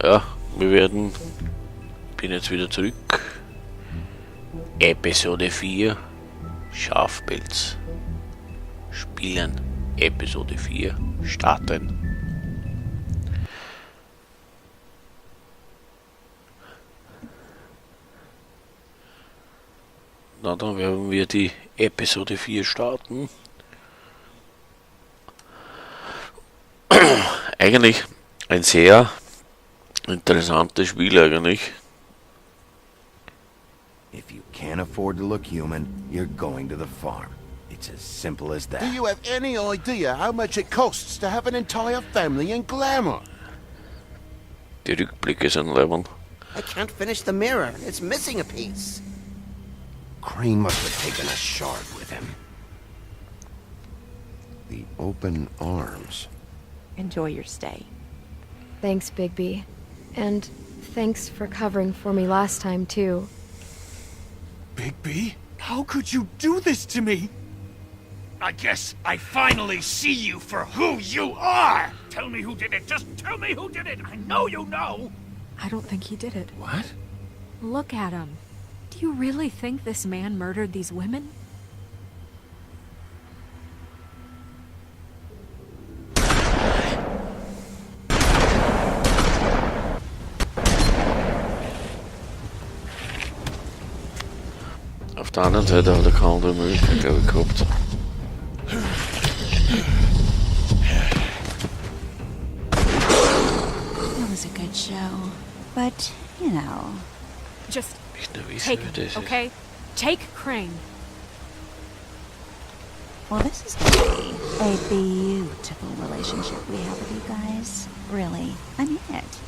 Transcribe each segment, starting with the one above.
Ja, bin jetzt wieder zurück. Episode 4, Schafpelz. Spielen. Episode 4, starten. Na, dann werden wir die Episode 4 starten. Eigentlich ein sehr interessantes Spiel eigentlich. If you can't afford to look human, you're going to the farm. It's as simple as that. Do you have any idea how much it costs to have an entire family in glamour? Die Rückblicke sind leibend. I can't finish the mirror. It's missing a piece. Crane must have taken a shard with him. The open arms. Enjoy your stay. Thanks, Bigby. And thanks for covering for me last time, too. Bigby? How could you do this to me? I guess I finally see you for who you are! Tell me who did it! Just tell me who did it! I know you know! I don't think he did it. What? Look at him. Do you really think this man murdered these women? Auf der anderen Seite hat er keine andere Möglichkeit, glaube ich, gehabt. It was a good show, but, you know... Just Ich nur wissen, take wie das him, ist. okay? Take Crane. Well, this is going to be a beautiful relationship we have with you guys. Really, I mean it.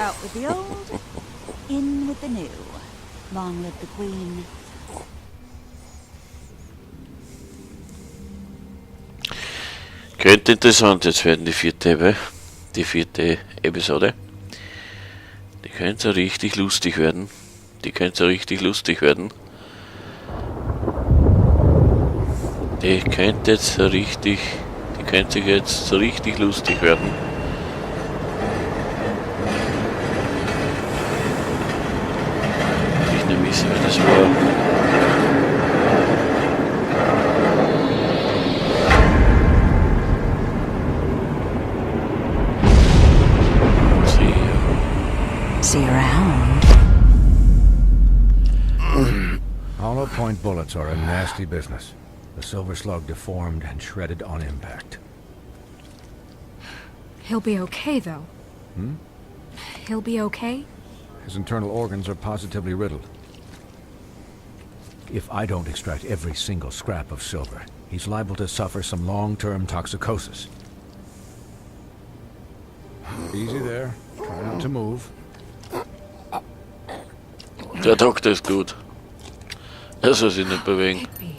Out with the old, in with the new. Long live the Queen. Könnte interessant jetzt werden, die vierte Episode. Die könnte so richtig lustig werden. Die könnte so richtig lustig werden. Die könnte jetzt so richtig lustig werden. Ich nicht wissen, wer das war. See you around. Hollow point bullets are a nasty business. The silver slug deformed and shredded on impact. He'll be okay, though. Hmm? He'll be okay? His internal organs are positively riddled. If I don't extract every single scrap of silver, he's liable to suffer some long-term toxicosis. Easy there. Try not to move. Der Doktor ist gut. Er soll sich nicht bewegen. Bigby.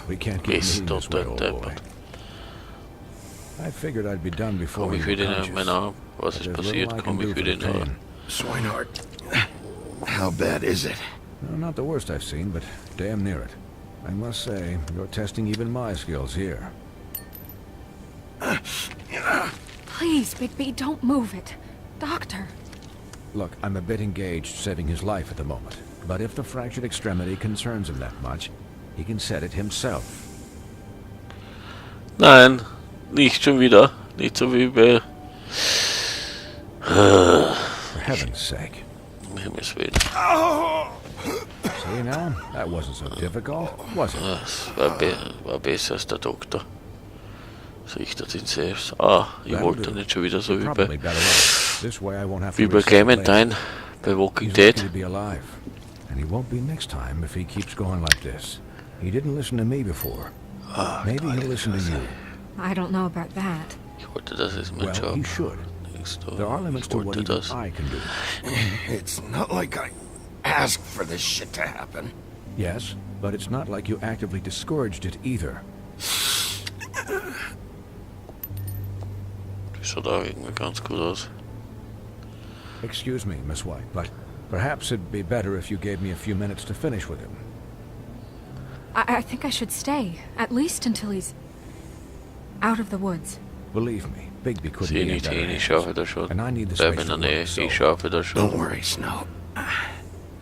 We can't keep Ist moving doch this way, der old boy. Deppert. I figured I'd be done before Komm we ich were wieder in conscious. meinen Arm? Was But ist there's little I passiert? can Komm do ich for wieder the in den Arm. pain. Swinehart. How bad is it? No, not the worst I've seen, but damn near it. I must say, you're testing even my skills here. Please, Bigby, don't move it. Doctor. Look, I'm a bit engaged saving his life at the moment. But if the fractured extremity concerns him that much, he can set it himself. Nein, nicht schon wieder. Nicht so wie bei... For heaven's sake. Um Himmels Willen. See now? That wasn't so difficult, was it? Das war besser als der Doktor. Das richtet ihn selbst. Ah, ich That'll wollte do. nicht schon wieder so You're wie probably bei... better off. This way I won't have to Wie bei reset the blade. Clementine, bei Walking He's Dead. lucky to be alive. And he won't be next time if he keeps going like this. He didn't listen to me before. Maybe he'll listen to you. I don't know about that. Ich wollte, das ist mein Well, Job. he should. Denkst du, There are limits ich to what wollte even das. I can do. It's not like I asked for this shit to happen. Yes, but it's not like you actively discouraged it either. Das schaut auch irgendwie ganz gut aus. Excuse me, Miss White, but perhaps it'd be better if you gave me a few minutes to finish with him. I think I should stay, at least until he's out of the woods. Believe me, Bigby couldn't Sieh be in nicht better hin, ich hands. schaffe das schon. And I need the Bleib space in to der Nähe, work, so ich schaffe das schon. Don't worry, Snow.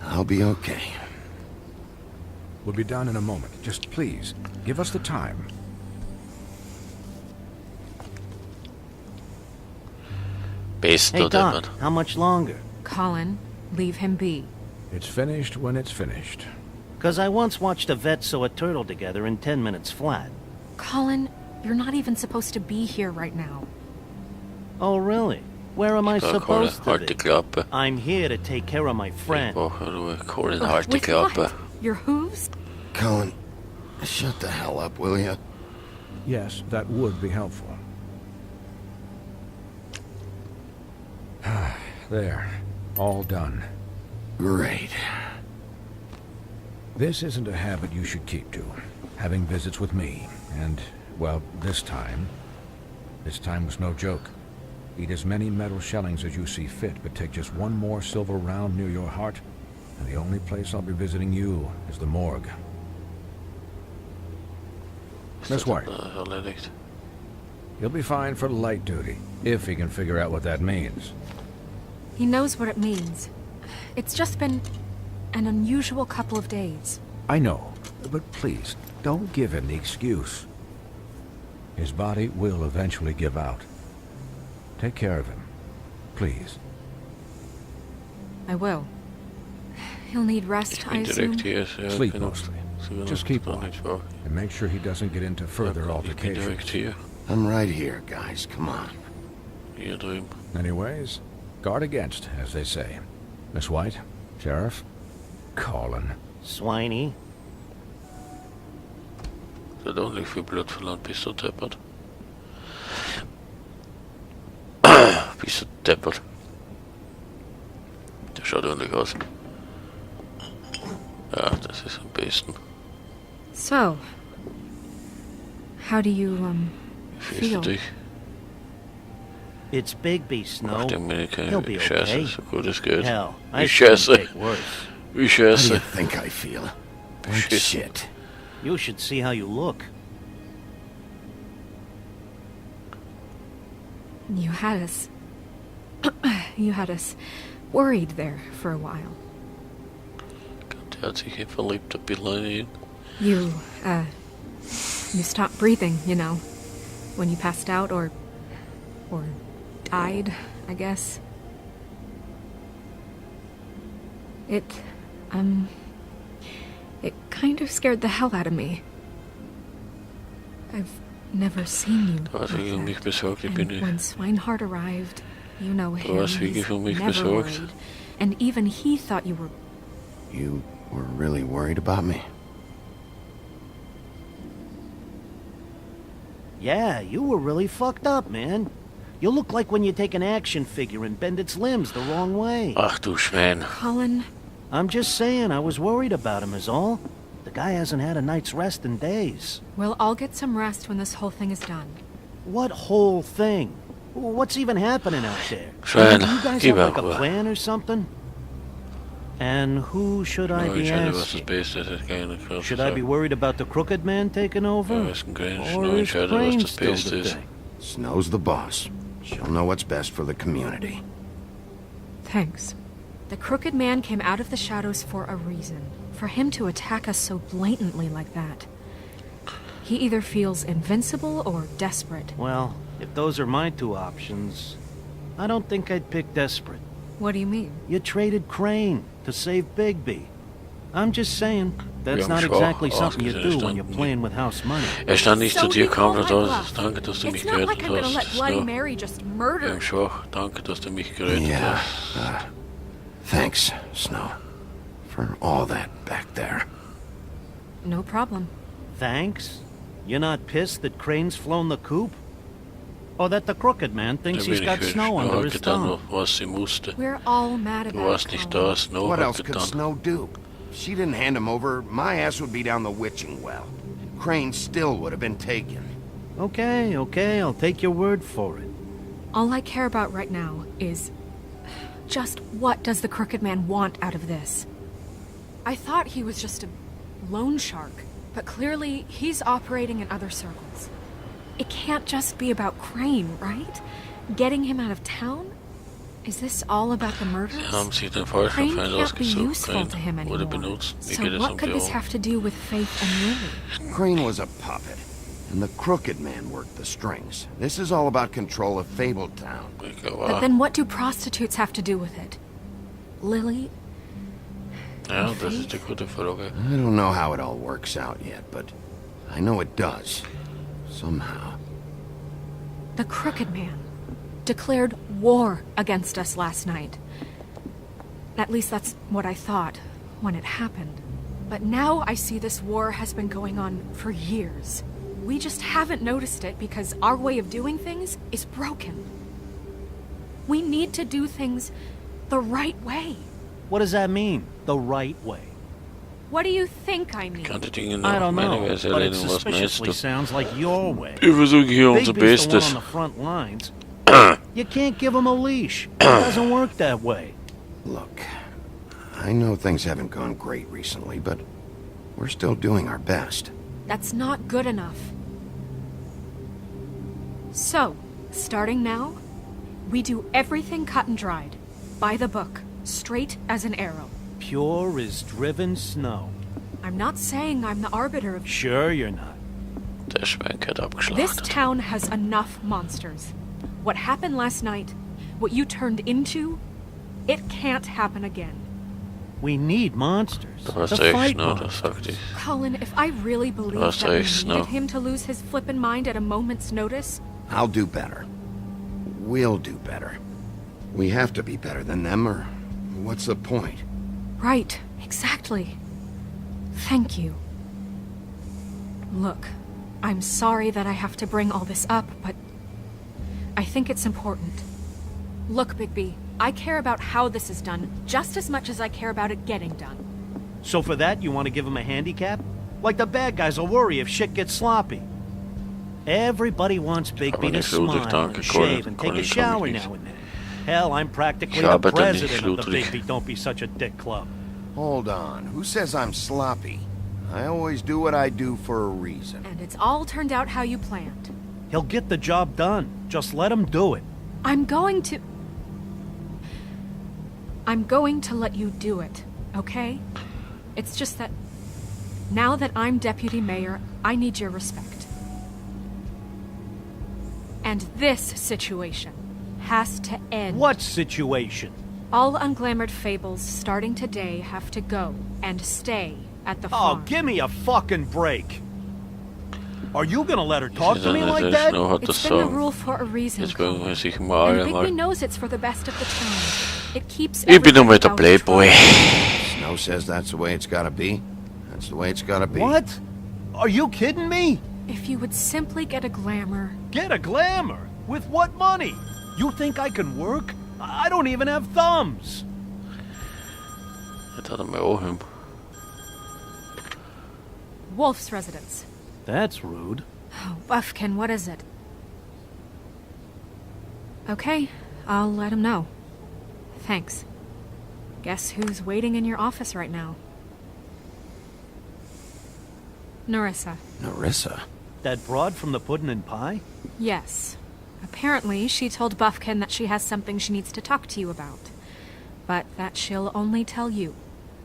I'll be okay. we'll be done in a moment. Just please, give us the time. Best, Hey, oder Doc, man? how much longer? Colin, leave him be. It's finished when it's finished. Because I once watched a vet sew a turtle together in 10 minutes flat. Colin, you're not even supposed to be here right now. Oh, really? Where am I Colin, supposed to halt die be? Klappe. I'm here to take care of my Ich friend. brauche Ruhe. Colin, Ugh, halt die with Klappe. what? Your hooves? Colin, shut the hell up, will you? Yes, that would be helpful. There. All done. Great. This isn't a habit you should keep to. Having visits with me. And, well, this time was no joke. Eat as many metal shellings as you see fit, but take just one more silver round near your heart, and the only place I'll be visiting you is the morgue. Miss White. Erledigt. He'll be fine for light duty, if he can figure out what that means. He knows what it means. It's just been an unusual couple of days. I know, but please, don't give him the excuse. His body will eventually give out. Take care of him, please. I will. He'll need rest, I Ich bin assume. direkt hier. Ja, Sleep genau. mostly. So Just keep noch watch, nicht wahr. and make sure he doesn't get into further Ich bin altercations. direkt hier. I'm right here, guys. Come on. Hier drüben. Anyways, guard against, as they say. Miss White, Sheriff, Colin. Swiney. Der hat ordentlich viel Blut verloren, bist du deppert. Bist du deppert. Der schaut ordentlich aus. Ja, das ist am besten. So, how do you, Wie fühlst du feel? dich? It's Bigby, Mach Snow. dir mir He'll be keine Scheiße, okay. so gut es geht. Hell, Wie I couldn't Scheiße. take worse. Wie How do you Scheiße. think I feel? Like Beschissen. shit. You should see how you look. You had us... you had us worried there for a while. Der hat sich hier verliebt, der Bill. You stopped breathing, you know, when you passed out or died, I guess. It kind of scared the hell out of me. I've never seen you Du hast dich um mich like that. besorgt, ich bin And when Swinehart arrived, you know him, hast wirklich he's um mich never besorgt. worried. And even he thought you were... You were really worried about me? Yeah, you were really fucked up, man. You look like when you take an action figure and bend its limbs the wrong way. Ach du Schwein. Colin, I'm just saying, I was worried about him is all. The guy hasn't had a night's rest in days. we'll all get some rest when this whole thing is done. What whole thing? What's even happening out there? Schwein, Do you guys gib have like ab. a plan or something? And who should I Nou, be ich entscheide, was das asking? Beste ist. Keine Kraft. Should I be worried about the crooked man taking over? Ja, ist ein Grenz. Or Nou, is entscheide, was Crane das still Beste the ist. thing? Snow's the boss. She'll know what's best for the community. Thanks. The Crooked Man came out of the shadows for a reason. For him to attack us so blatantly like that. He either feels invincible or desperate. Well, if those are my two options, I don't think I'd pick desperate. What do you mean? You traded Crane to save Bigby. I'm just saying, that's Wir haben not schwach exactly something you ausgesehen, do when you're standen playing with house money. Stand nicht So zu dir, you kaum call was my aus. bluff. Danke, dass du mich It's not like gerettet I'm gonna let hast. Bloody Snow. Mary just Ich murder. bin schwach. Danke, dass du mich gerettet Yeah. hast. Thanks, Snow. For all that back there. No problem. Thanks? You're not pissed that Crane's flown the coop? Or that the Crooked Man Da thinks bin he's ich got wirklich. snow Snow under hat his getan, thumb? was sie musste. We're all mad Du about warst it, nicht Colin. da. Snow What hat else could getan. Snow do? If she didn't hand him over, my ass would be down the witching well. Crane still would have been taken. Okay, I'll take your word for it. All I care about right now is... just what does the Crooked Man want out of this? I thought he was just a loan shark, but clearly he's operating in other circles. It can't just be about Crane, right? Getting him out of town? Is this all about the murders? Haben sie den falschen Crane Feind can't be ausgesucht. useful to him Crane wurde anymore. benutzt. Wie So geht es what could this Führung? have to do with Faith and Lily? Crane was a puppet, and the crooked man worked the strings. This is all about control of Fabletown. Ich glaube, But then what do prostitutes have to do with it? Lily? ja, das ist die gute Frage. I don't know how it all works out yet, but I know it does. Somehow. The Crooked Man declared war against us last night. At least that's what I thought when it happened. But now I see this war has been going on for years. We just haven't noticed it because our way of doing things is broken. We need to do things the right way. What does that mean, the right way? What do you think I mean? Kann die Dinge I noch don't meine know, Weise but it erledigen, was meinst suspiciously du? sounds like your way. Wir versuchen hier unser Bigby's the one Bestes. on the front lines. You can't give him a leash. It doesn't work that way. Look, I know things haven't gone great recently, but we're still doing our best. That's not good enough. So, starting now, we do everything cut and dried. By the book. Straight as an arrow. Pure as driven snow. I'm not saying I'm the arbiter of... Sure you're not. Der Schwenk hat abgeschlachtet. This town has enough monsters. What happened last night, what you turned into, it can't happen again. We need monsters. Du hast to recht, fight no, das monsters. sagte ich. Colin, if I really believed hast that we recht, needed no. him to lose his flippin' mind at a moment's notice, I'll do better. We'll do better. We have to be better than them, or what's the point? right, exactly. Thank you. Look, I'm sorry that I have to bring all this up, but I think it's important. Look, Bigby, I care about how this is done just as much as I care about it getting done. So for that, you want to give him a handicap? Like the bad guys will worry if shit gets sloppy. Everybody wants Bigby to smile and shave and take a shower now and then. Hell, I'm practically the president of the Bigby Don't Be Such a Dick Club. Hold on. Who says I'm sloppy? I always do what I do for a reason. And it's all turned out how you planned. He'll get the job done. Just let him do it. I'm going to let you do it, okay? It's just that now that I'm deputy mayor, I need your respect. And this situation has to end. What situation? All unglamored fables starting today have to go and stay at the farm. Oh, give me a fucking break. Are you gonna let her talk to me like that? It's been the rule for a reason. Jetzt mögen wir sich And mal Bigby einmal. knows it's for the best of the town. It keeps Ich bin nur mit der everything out of Playboy. Snow says that's the way it's gotta be. That's the way it's gotta be. What? Are you kidding me? If you would simply get a glamour. Get a glamour? With what money? You think I can work? I don't even have thumbs. Jetzt hat mehr Ohren. Wolf's residence. That's rude. Oh, Buffkin, what is it? Okay, I'll let him know. Thanks. Guess who's waiting in your office right now? Narissa. Narissa? That broad from the puddin' and pie? Yes. Apparently, she told Buffkin that she has something she needs to talk to you about. But that she'll only tell you.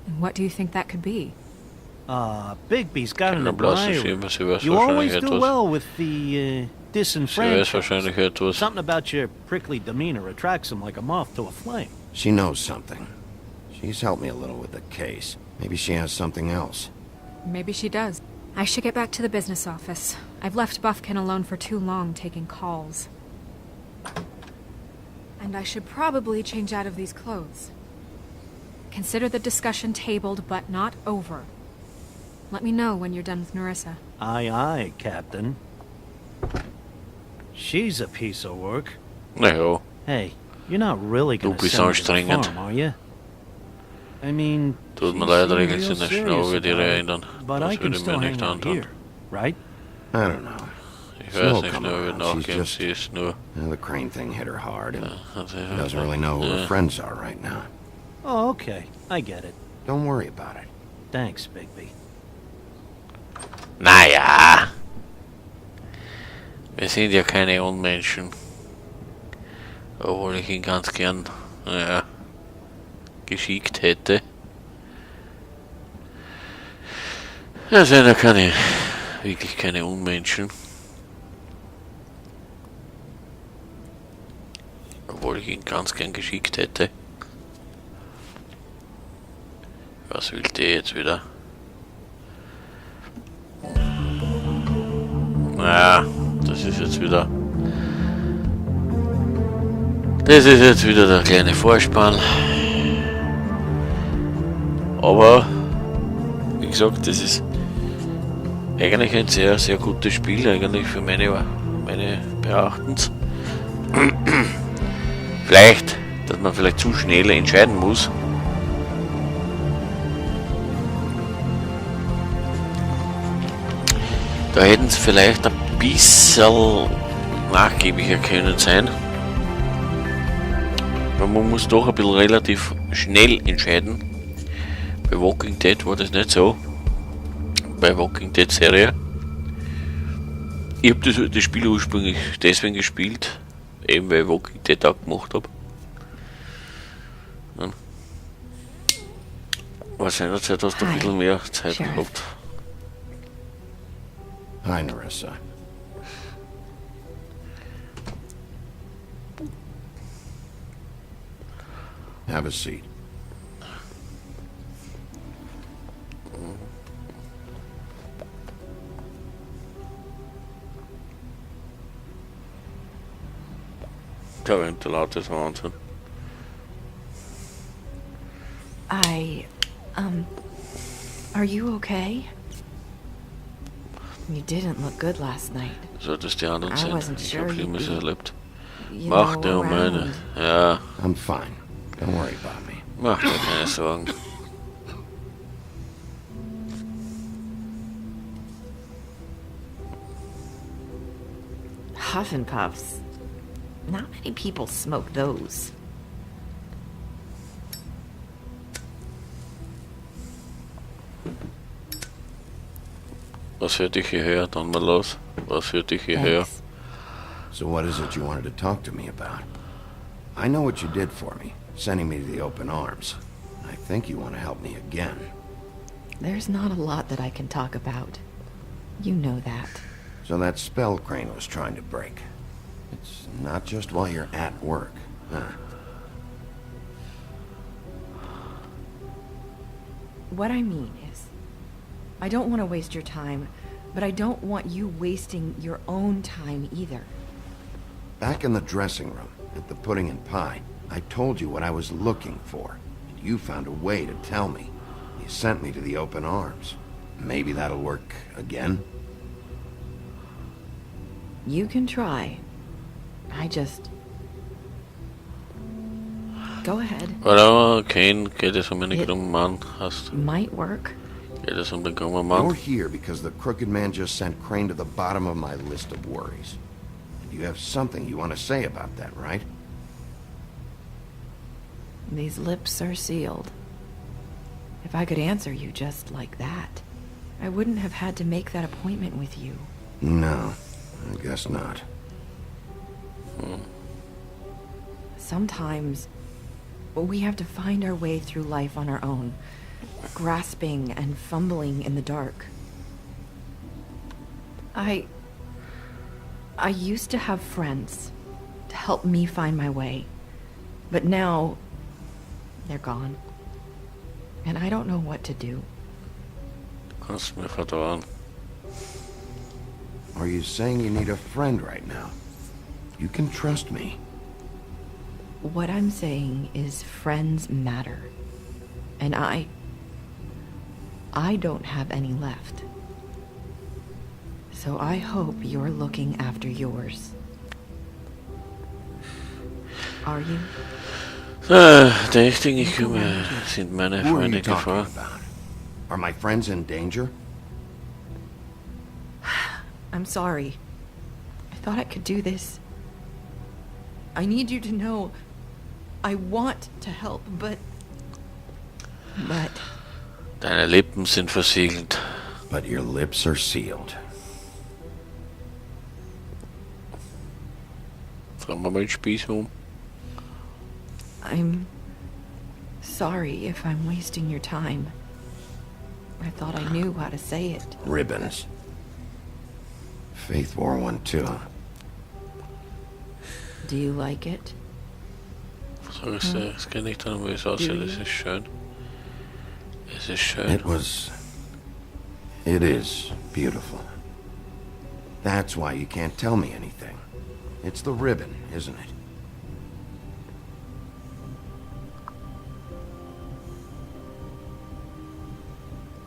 And what do you think that could be? Bigby's got an Keine Blasse admirer. Schimmer, sie weiß You always wahrscheinlich do etwas. well with the, Sie weiß disenfranchised. wahrscheinlich etwas. Something about your prickly demeanor attracts him like a moth to a flame. She knows something. She's helped me a little with the case. Maybe she has something else. Maybe she does. I should get back to the business office. I've left Buffkin alone for too long taking calls. And I should probably change out of these clothes. Consider the discussion tabled, but not over. Let me know when you're done with Narissa. Aye, aye, Captain. She's a piece of work. Nee, Hey, you're not really gonna bist send me to the anstrengend. farm, are you? I mean, Tut mir she leid, seemed Regeln real sind nicht serious genau wie die about it, Regeln. But Das I can würde still mir hang nicht out antun. here, right? I don't know. Ich weiß Snow nicht, coming nur wie around. nachgehen, She's sie ist nur... The crane thing hit her hard, and Also, she doesn't really know who her friends are right now. Oh, okay. I get it. Don't worry about it. Thanks, Bigby. Naja. Wir sind ja keine Unmenschen. Obwohl ich ihn ganz gern, geschickt hätte. Wir sind ja wirklich keine Unmenschen. Obwohl ich ihn ganz gern geschickt hätte. Was will der jetzt wieder? Naja, das ist jetzt wieder der kleine Vorspann. Aber, wie gesagt, das ist eigentlich ein sehr, sehr gutes Spiel, eigentlich für meine Beachtens. Vielleicht, dass man vielleicht zu schnell entscheiden muss. Da hätten es vielleicht ein bisschen nachgiebiger können sein. Weil man muss doch ein bisschen relativ schnell entscheiden. Bei Walking Dead war das nicht so. Bei Walking Dead Serie. Ich habe das Spiel ursprünglich deswegen gespielt, eben weil ich Walking Dead auch gemacht habe. Was seinerzeit hast du ein bisschen mehr Zeit gehabt. Hi, Narissa. Have a seat. Der Ventilator ist Wahnsinn. Are you okay? You didn't look good last night. So, dass die anderen sind. Ich habe Schlimmes erlebt. You Mach know, dir um meine. around. Ja. I'm fine. Don't worry about me. Mach dir keine Sorgen. Huff and Puffs. Not many people smoke those. Was führt dich hierher? Dann mal los. Was führt dich hierher? So what is it you wanted to talk to me about? I know what you did for me, sending me to the open arms. I think you want to help me again. There's not a lot that I can talk about. You know that. So that spell Crane was trying to break. It's not just while you're at work, huh? What I mean is, I don't want to waste your time, but I don't want you wasting your own time either. Back in the dressing room, at the pudding and pie, I told you what I was looking for, and you found a way to tell me. You sent me to the open arms. Maybe that'll work again? You can try. I just... Go ahead. Oder, Kane, geht es einen krummen Mann? Might work. Geht es den krummen Mann? You're here because the crooked man just sent Crane to the bottom of my list of worries. And you have something you want to say about that, right? These lips are sealed. If I could answer you just like that, I wouldn't have had to make that appointment with you. No, I guess not. Sometimes we have to find our way through life on our own, grasping and fumbling in the dark. I used to have friends to help me find my way, but now they're gone, and I don't know what to do. Kannst mir vertrauen. Are you saying you need a friend right now? You can trust me. What I'm saying is friends matter. And I don't have any left. So I hope you're looking after yours. Are you? Ich denke, sind meine Who are Freunde you talking Gefahr? about? Are my friends in danger? I'm sorry. I thought I could do this. I need you to know I want to help, but... Deine Lippen sind versiegelt. But your lips are sealed. Drehen wir mal den Spieß um. I'm sorry if I'm wasting your time. I thought I knew how to say it. Ribbons. Faith wore one too. Do you like it? So es geht nicht darum, wie es aussieht. Es ist schön. Es ist schön. It is beautiful. That's why you can't tell me anything. It's the ribbon, isn't it?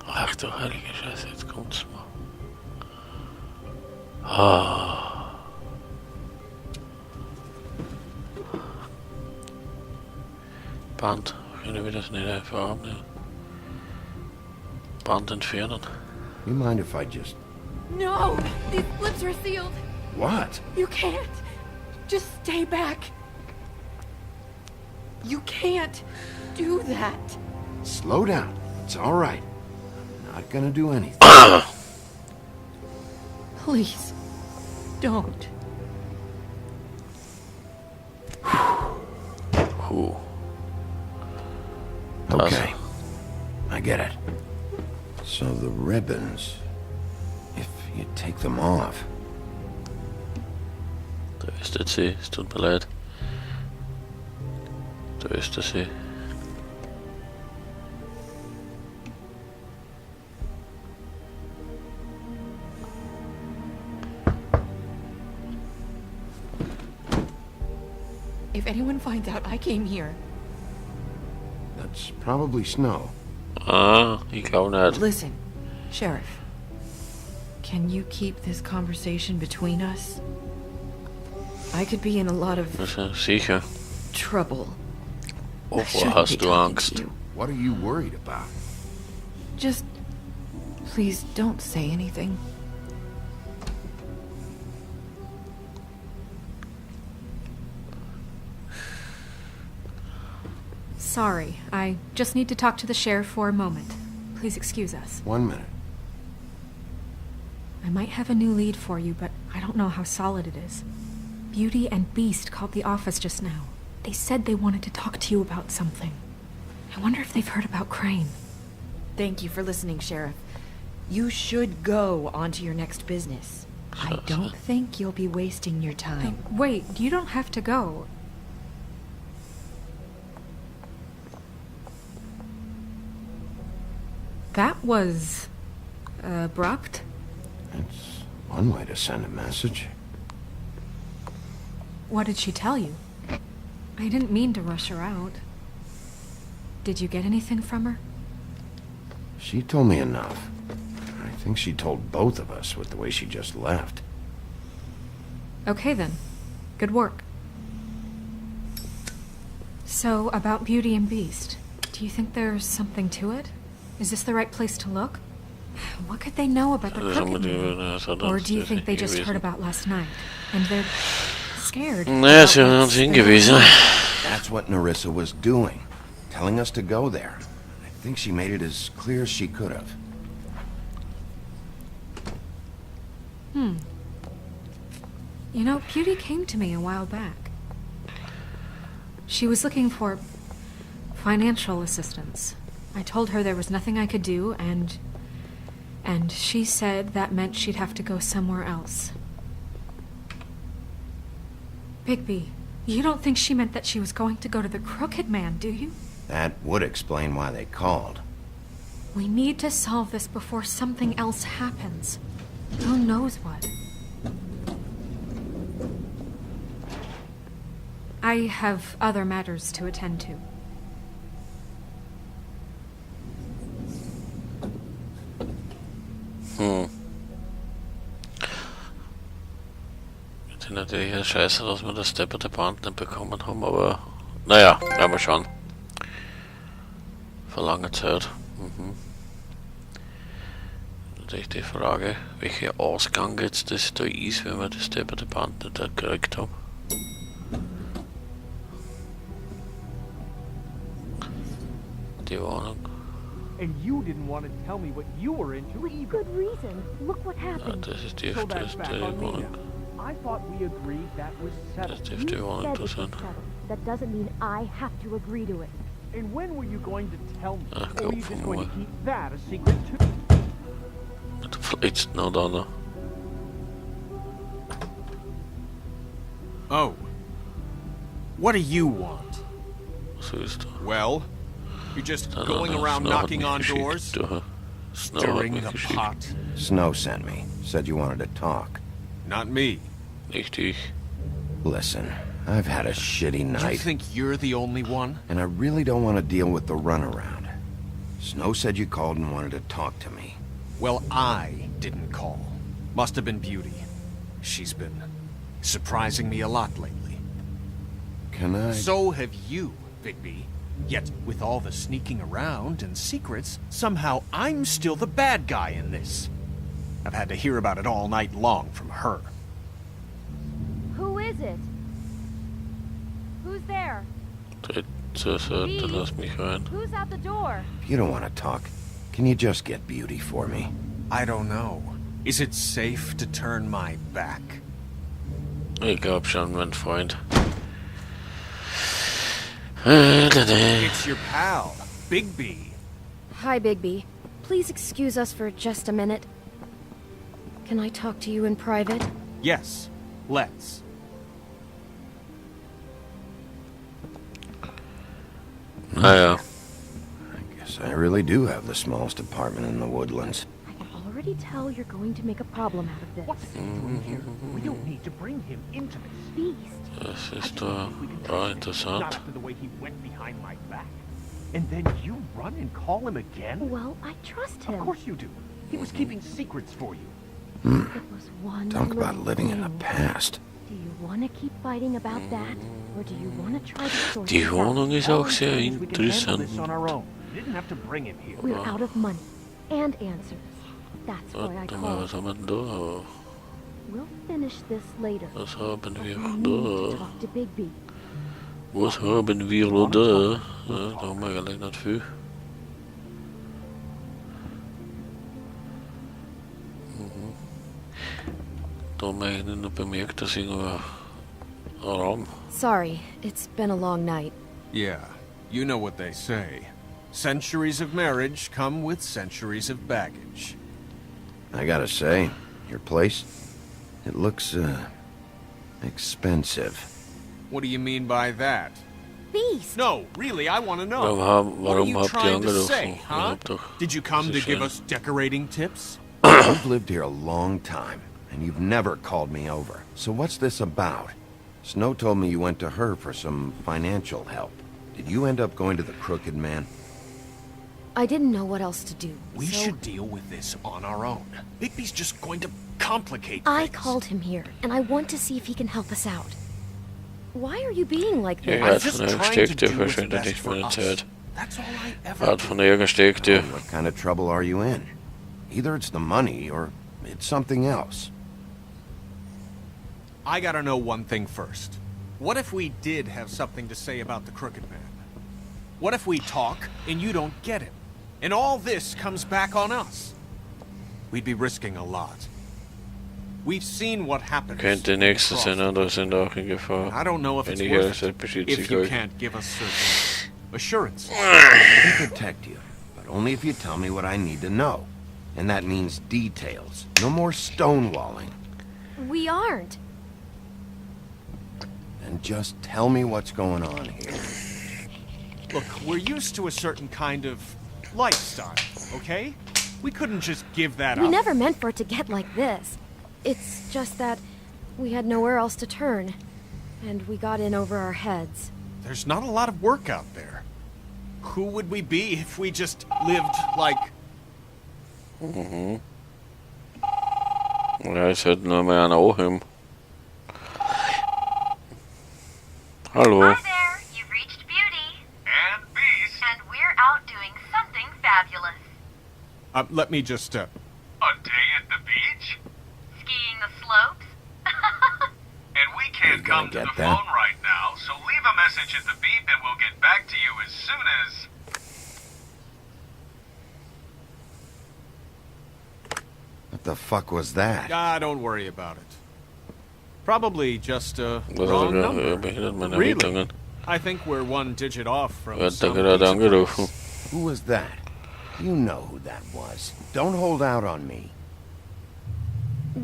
Ach du heilige Scheiße, jetzt kommt's mal. Ah. Band. Können wir das nicht einfach abnehmen? Band entfernen. You mind if I just... No! These lips are sealed! What? You can't! Just stay back! You can't do that! Slow down. It's all right. I'm not gonna do anything. Please, don't. Ooh. Okay. I get it. So the ribbons, if you take them off... Da ist der See, es tut mir leid. Da ist der See. If anyone finds out I came here... That's probably snow. Ah, ich glaube nicht. Listen, Sheriff. Can you keep this conversation between us? I could be in a lot of Sicher. trouble. Wovor hast du Angst? What are you worried about? Just please don't say anything. Sorry, I just need to talk to the sheriff for a moment. Please excuse us. 1 minute. I might have a new lead for you, but I don't know how solid it is. Beauty and Beast called the office just now. They said they wanted to talk to you about something. I wonder if they've heard about Crane. Thank you for listening, Sheriff. You should go on to your next business. I don't think you'll be wasting your time. Wait, you don't have to go. That was... abrupt. It's one way to send a message. What did she tell you? I didn't mean to rush her out. Did you get anything from her? She told me enough. I think she told both of us with the way she just left. Okay then. Good work. So, about Beauty and Beast. Do you think there's something to it? Is this the right place to look? What could they know about the crooked man? Or do you think they just heard about last night? And they're scared? That's what Nerissa was doing. Telling us to go there. I think she made it as clear as she could have. You know, Beauty came to me a while back. She was looking for financial assistance. I told her there was nothing I could do, and she said that meant she'd have to go somewhere else. Bigby, you don't think she meant that she was going to go to the Crooked Man, do you? That would explain why they called. We need to solve this before something else happens. Who knows what? I have other matters to attend to. Ist natürlich eine Scheiße, dass wir das depperte Band nicht bekommen haben, aber naja, werden wir schauen. Für lange Zeit. Natürlich die Frage, welcher Ausgang jetzt das da ist, wenn wir das depperte Band nicht gekriegt haben. Die Warnung. And you didn't want to tell me what you were into either. Good reason. Look what happened. Das ist die So that's back on me Warnung. now. I thought we agreed that was settled. Dat heeft hij wel interessant. That doesn't mean I have to agree to it. And when were you going to tell me? Ah, Or kom were you just going mooi. to keep that a secret too? Het vleet nou dan. Oh. What do you want? Zo is het. Well, you're just going around knocking on doors? Stirring the pot? Snow sent me. Said you wanted to talk. Not me. Nicht ich. Listen, I've had a shitty night. You think you're the only one? And I really don't want to deal with the runaround. Snow said you called and wanted to talk to me. Well, I didn't call. Must have been Beauty. She's been surprising me a lot lately. Can I... So have you, Bigby. Yet, with all the sneaking around and secrets, somehow I'm still the bad guy in this. I've had to hear about it all night long from her. Who is it? Who's there? Lass mich rein. Who's at the door? If you don't want to talk, can you just get Beauty for me? I don't know. Is it safe to turn my back? Ich glaub schon, mein Freund. It's your pal, Bigby. Hi, Bigby. Please excuse us for just a minute. Can I talk to you in private? Yes, let's. Naja. I guess I really do have the smallest apartment in the woodlands. I can already tell you're going to make a problem out of this. What's he doing here? We don't need to bring him into this. Beast. Das ist doch interessant. Not after the way he went behind my back. And then you run and call him again? Well, I trust him. Of course you do. He was keeping secrets for you. It was one Talk about little living in the thing. past. Do you want to keep fighting about that? Or do you want to try to sort Die this out? Wohnung ist auch sehr We can handle interessant. this on our own. You didn't have to bring him here. We're out of money and answers. That's why I Warte mal, called. was haben wir denn da? We'll finish this later. Was haben wir You need to da? talk to Bigby. Was haben wir da? Ja, da haben wir gleich nicht viel. Da haben wir noch bemerkt, dass irgendwo ein Raum. Sorry, it's been a long night. Yeah, you know what they say. Centuries of marriage come with centuries of baggage. I gotta say, your place, it looks, expensive. What do you mean by that? Beast! No, really, I want to know. Warum What are you habt ihr trying to angerufen? say, Ihr huh? habt doch... Did you come to Das ist give schön. us decorating tips? You've lived here a long time, and you've never called me over. So what's this about? Snow told me you went to her for some financial help. Did you end up going to the Crooked Man? I didn't know what else to do. We so should deal with this on our own. Bigby's just going to complicate I things. called him here, and I want to see if he can help us out. Why are you being like Ja, this? er hat just von ihr trying gesteckt, to der do what's verschwendet best nicht for meine us. Zeit. That's all I Er ever hat von ihr gesteckt, ja. What kind of trouble are you in? Either it's the money, or it's something else. I gotta know one thing first. What if we did have something to say about the Crooked Man? What if we talk and you don't get him? And all this comes back on us? We'd be risking a lot. We've seen what happens. Könnte nächstes sein, andere sind auch in I Gefahr. don't know if it's Einige worth Zeit it beschießt if sich you euch. can't give us certain assurances. I can protect you, but only if you tell me what I need to know. And that means details. No more stonewalling. We aren't. And just tell me what's going on here. Look, we're used to a certain kind of lifestyle, okay? We couldn't just give that We up. never meant for it to get like this. It's just that we had nowhere else to turn. And we got in over our heads. There's not a lot of work out there. Who would we be if we just lived like... Ja, jetzt hört nur mehr einer anhören. Hallo. Hi there, you've reached Beauty. And Beast. And we're out doing something fabulous. let me just, A day at the beach? Skiing the slopes? And we can't come to the phone right now, so leave a message at the beep and we'll get back to you as soon as... What the fuck was that? don't worry about it. Probably just a wrong number. Really? I think we're one digit off from some Who was that? You know who that was. Don't hold out on me.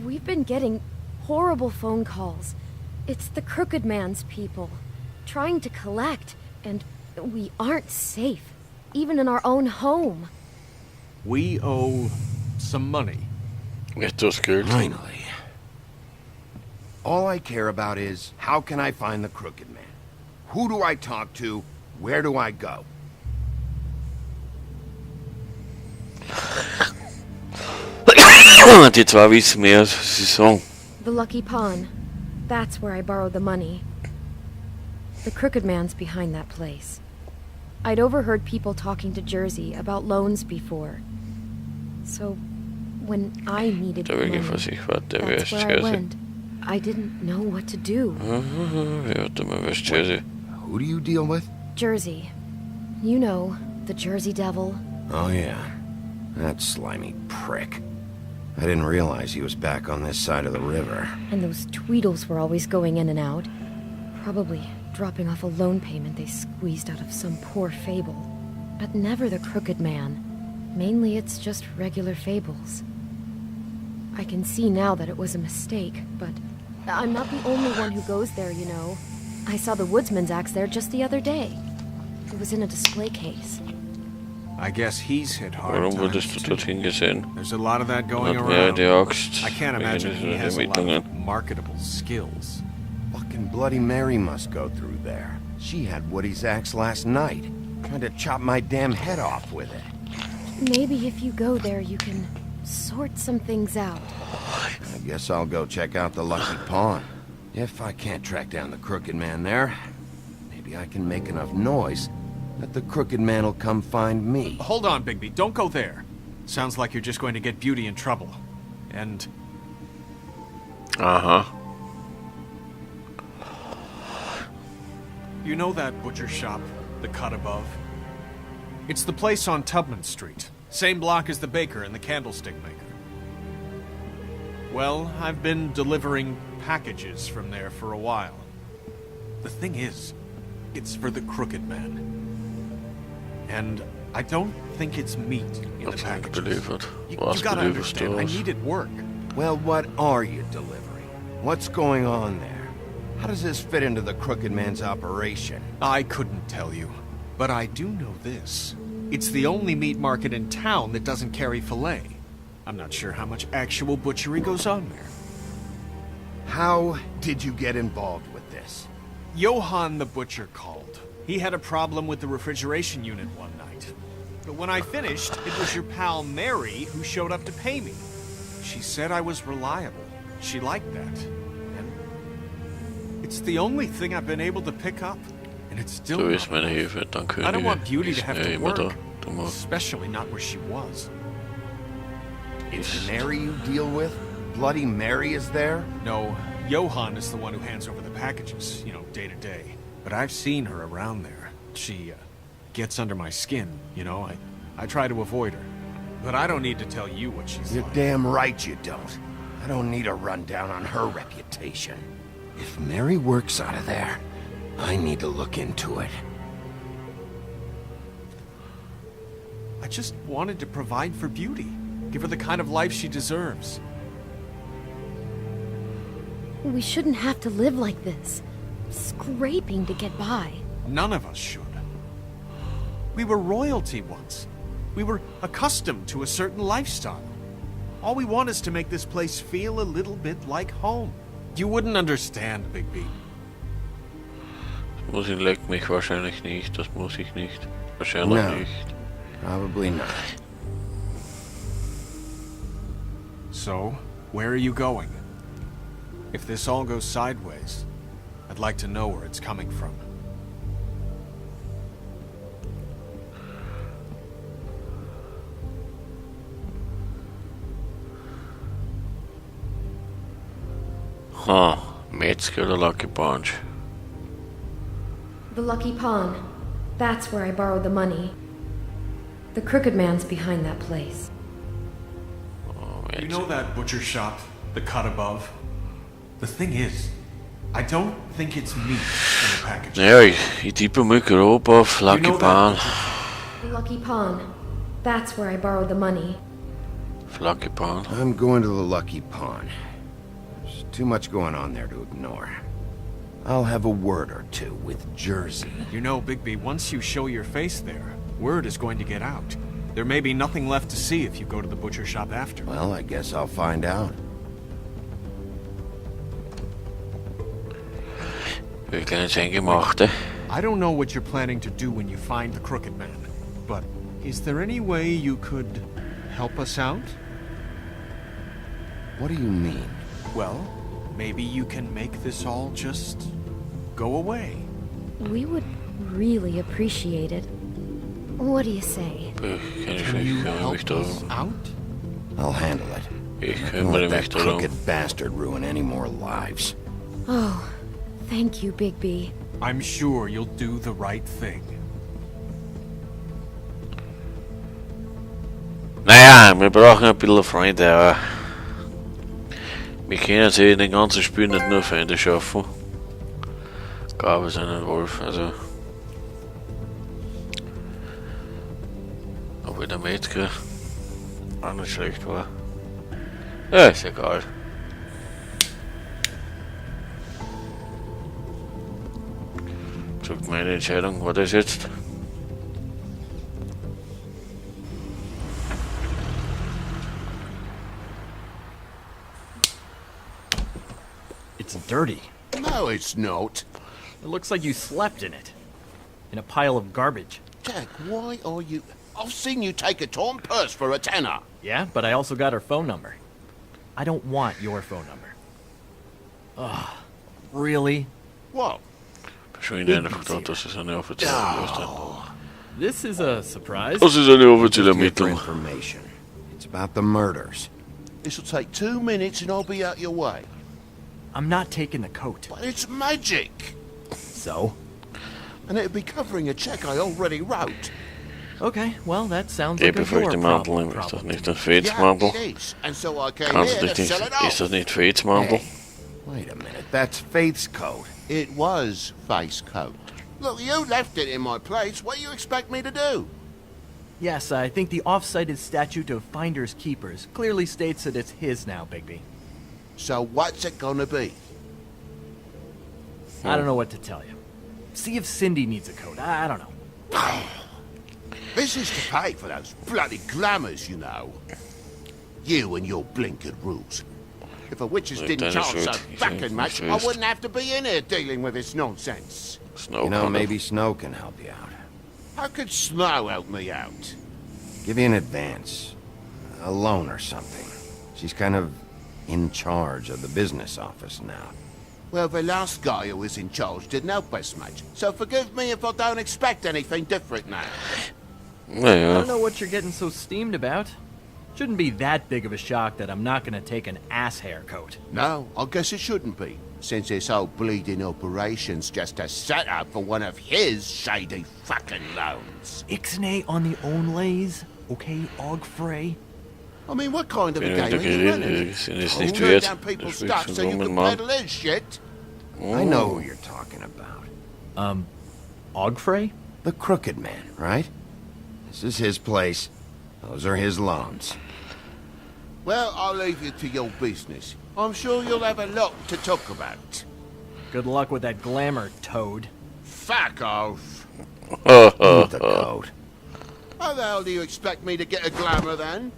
We've been getting horrible phone calls. It's the Crooked Man's people, trying to collect, and we aren't safe, even in our own home. We owe some money. Finally. All I care about is, how can I find the Crooked Man? Who do I talk to? Where do I go? Die zwei wissen mehr, als sie sagen. The Lucky Pawn. That's where I borrowed the money. The Crooked Man's behind that place. I'd overheard people talking to Jersey about loans before. So, when I needed money, that's where I went. I didn't know what to do. Who do you deal with? Jersey. You know, the Jersey Devil. Oh yeah, that slimy prick. I didn't realize he was back on this side of the river. And those Tweedles were always going in and out. Probably dropping off a loan payment they squeezed out of some poor fable. But never the Crooked Man. Mainly it's just regular fables. I can see now that it was a mistake, but I'm not the only one who goes there, you know. I saw the woodsman's axe there just the other day. It was in a display case. I guess he's hit hard Warum times wurdest du too. dorthin gesehen? There's a lot of that going Hat around. die Axt, I can't imagine he has a lot Ermittlungen. of marketable skills. Fucking Bloody Mary must go through there. She had Woody's axe last night. Tried to chop my damn head off with it. Maybe if you go there, you can sort some things out. I guess I'll go check out the Lucky Pawn. If I can't track down the Crooked Man there, maybe I can make enough noise that the Crooked Man will come find me. Hold on, Bigby. Don't go there. Sounds like you're just going to get Beauty in trouble. And... Aha. You know that butcher shop, the cut above? It's the place on Tubman Street. Same block as the baker and the candlestick maker. Well, I've been delivering packages from there for a while. The thing is, it's for the Crooked Man. And I don't think it's meat in the packages. You gotta understand, I needed work. Well, what are you delivering? What's going on there? How does this fit into the Crooked Man's operation? I couldn't tell you, but I do know this. It's the only meat market in town that doesn't carry filet. I'm not sure how much actual butchery goes on there. How did you get involved with this? Johann the butcher called. He had a problem with the refrigeration unit one night. But when I finished, it was your pal Mary who showed up to pay me. She said I was reliable. She liked that. And it's the only thing I've been able to pick up. And it's still So ist meine Hilfe, dann I don't want Beauty ist to have ja to immer da. work. Especially not where she was. It's Mary you deal with? Bloody Mary is there? No, Johann is the one who hands over the packages, day to day. But I've seen her around there. She gets under my skin, I try to avoid her. But I don't need to tell you what she's You're like. damn right you don't. I don't need a rundown on her reputation. If Mary works out of there, I need to look into it. I just wanted to provide for Beauty. Give her the kind of life she deserves. We shouldn't have to live like this. Scraping to get by. None of us should. We were royalty once. We were accustomed to a certain lifestyle. All we want is to make this place feel a little bit like home. You wouldn't understand, Bigby. Muss ihn leck mich wahrscheinlich nicht, das muss ich nicht. Wahrscheinlich No, nicht. probably not. So, where are you going? If this all goes sideways, I'd like to know where it's coming from. Huh, Metzger oder Lucky Punch. The Lucky Pawn. That's where I borrowed the money. The Crooked Man's behind that place. You know that butcher shop, the cut above? The thing is, I don't think it's meat in the package. Ja, ich tippe mal grob auf Lucky Pan. Lucky Pawn. That's where I borrowed the money. Lucky Pan. I'm going to the Lucky Pawn. There's too much going on there to ignore. I'll have a word or two with Jersey. You know, Bigby, once you show your face there, word is going to get out. There may be nothing left to see if you go to the butcher shop after. Well, I guess I'll find out. I don't know what you're planning to do when you find the Crooked Man, but is there any way you could help us out? What do you mean? Well, maybe you can make this all just go away. We would really appreciate it. What do you say? Can you help us out? I'll handle it. Don't let that crooked bastard ruin any more lives. Oh, thank you, Bigby. I'm sure you'll do the right thing. Naja, wir brauchen ein bisschen Freunde, aber wir können jetzt in den ganzen Spiel nicht nur Feinde schaffen. Gab es einen Wolf, also. Obwohl der Metzger auch nicht schlecht war. Ja, ist egal. Sagt meine Entscheidung, war das jetzt? It's dirty. No, it's not. It looks like you slept in it. In a pile of garbage. Jack, why are you... I've seen you take a torn purse for a tenner. Yeah, but I also got her phone number. I don't want your phone number. Ugh. Really? What? This is a surprise. Das ist eine offizielle Ermittlung. Information. It's about the murders. This'll take 2 minutes and I'll be out your way. I'm not taking the coat. But it's magic. So? And it'll be covering a check I already wrote. Okay, well, that sounds like a your problem. Ist das nicht ein Fates-Mantel? Ist das nicht Fates-Mantel? Wait a minute, that's Faith's coat. It was Faith's coat. Look, you left it in my place. What do you expect me to do? Yes, I think the off-cited statute of Finders Keepers clearly states that it's his now, Bigby. So what's it gonna be? I don't know what to tell you. See if Cindy needs a coat. I don't know. This is to pay for those bloody glamours, you know. You and your blinkered rules. If the witches didn't charge so fucking much, I wouldn't have to be in here dealing with this nonsense. You know, maybe Snow can help you out. How could Snow help me out? Give you an advance. A loan or something. She's kind of in charge of the business office now. Well, the last guy who was in charge didn't help us much, so forgive me if I don't expect anything different now. I don't know what you're getting so steamed about. Shouldn't be that big of a shock that I'm not gonna take an ass haircut. No, I guess it shouldn't be, since this whole bleeding operation's just a setup for one of his shady fucking loans. Ixnay on the own lays, okay, Og Frey? I mean, what kind of a game are you running? Turn down people's stuff so you can peddle his shit? I know who you're talking about. Og Frey? The Crooked Man, right? This is his place. Those are his loans. Well, I'll leave you to your business. I'm sure you'll have a lot to talk about. Good luck with that glamour, Toad. Fuck off. Need the coat. How the hell do you expect me to get a glamour then?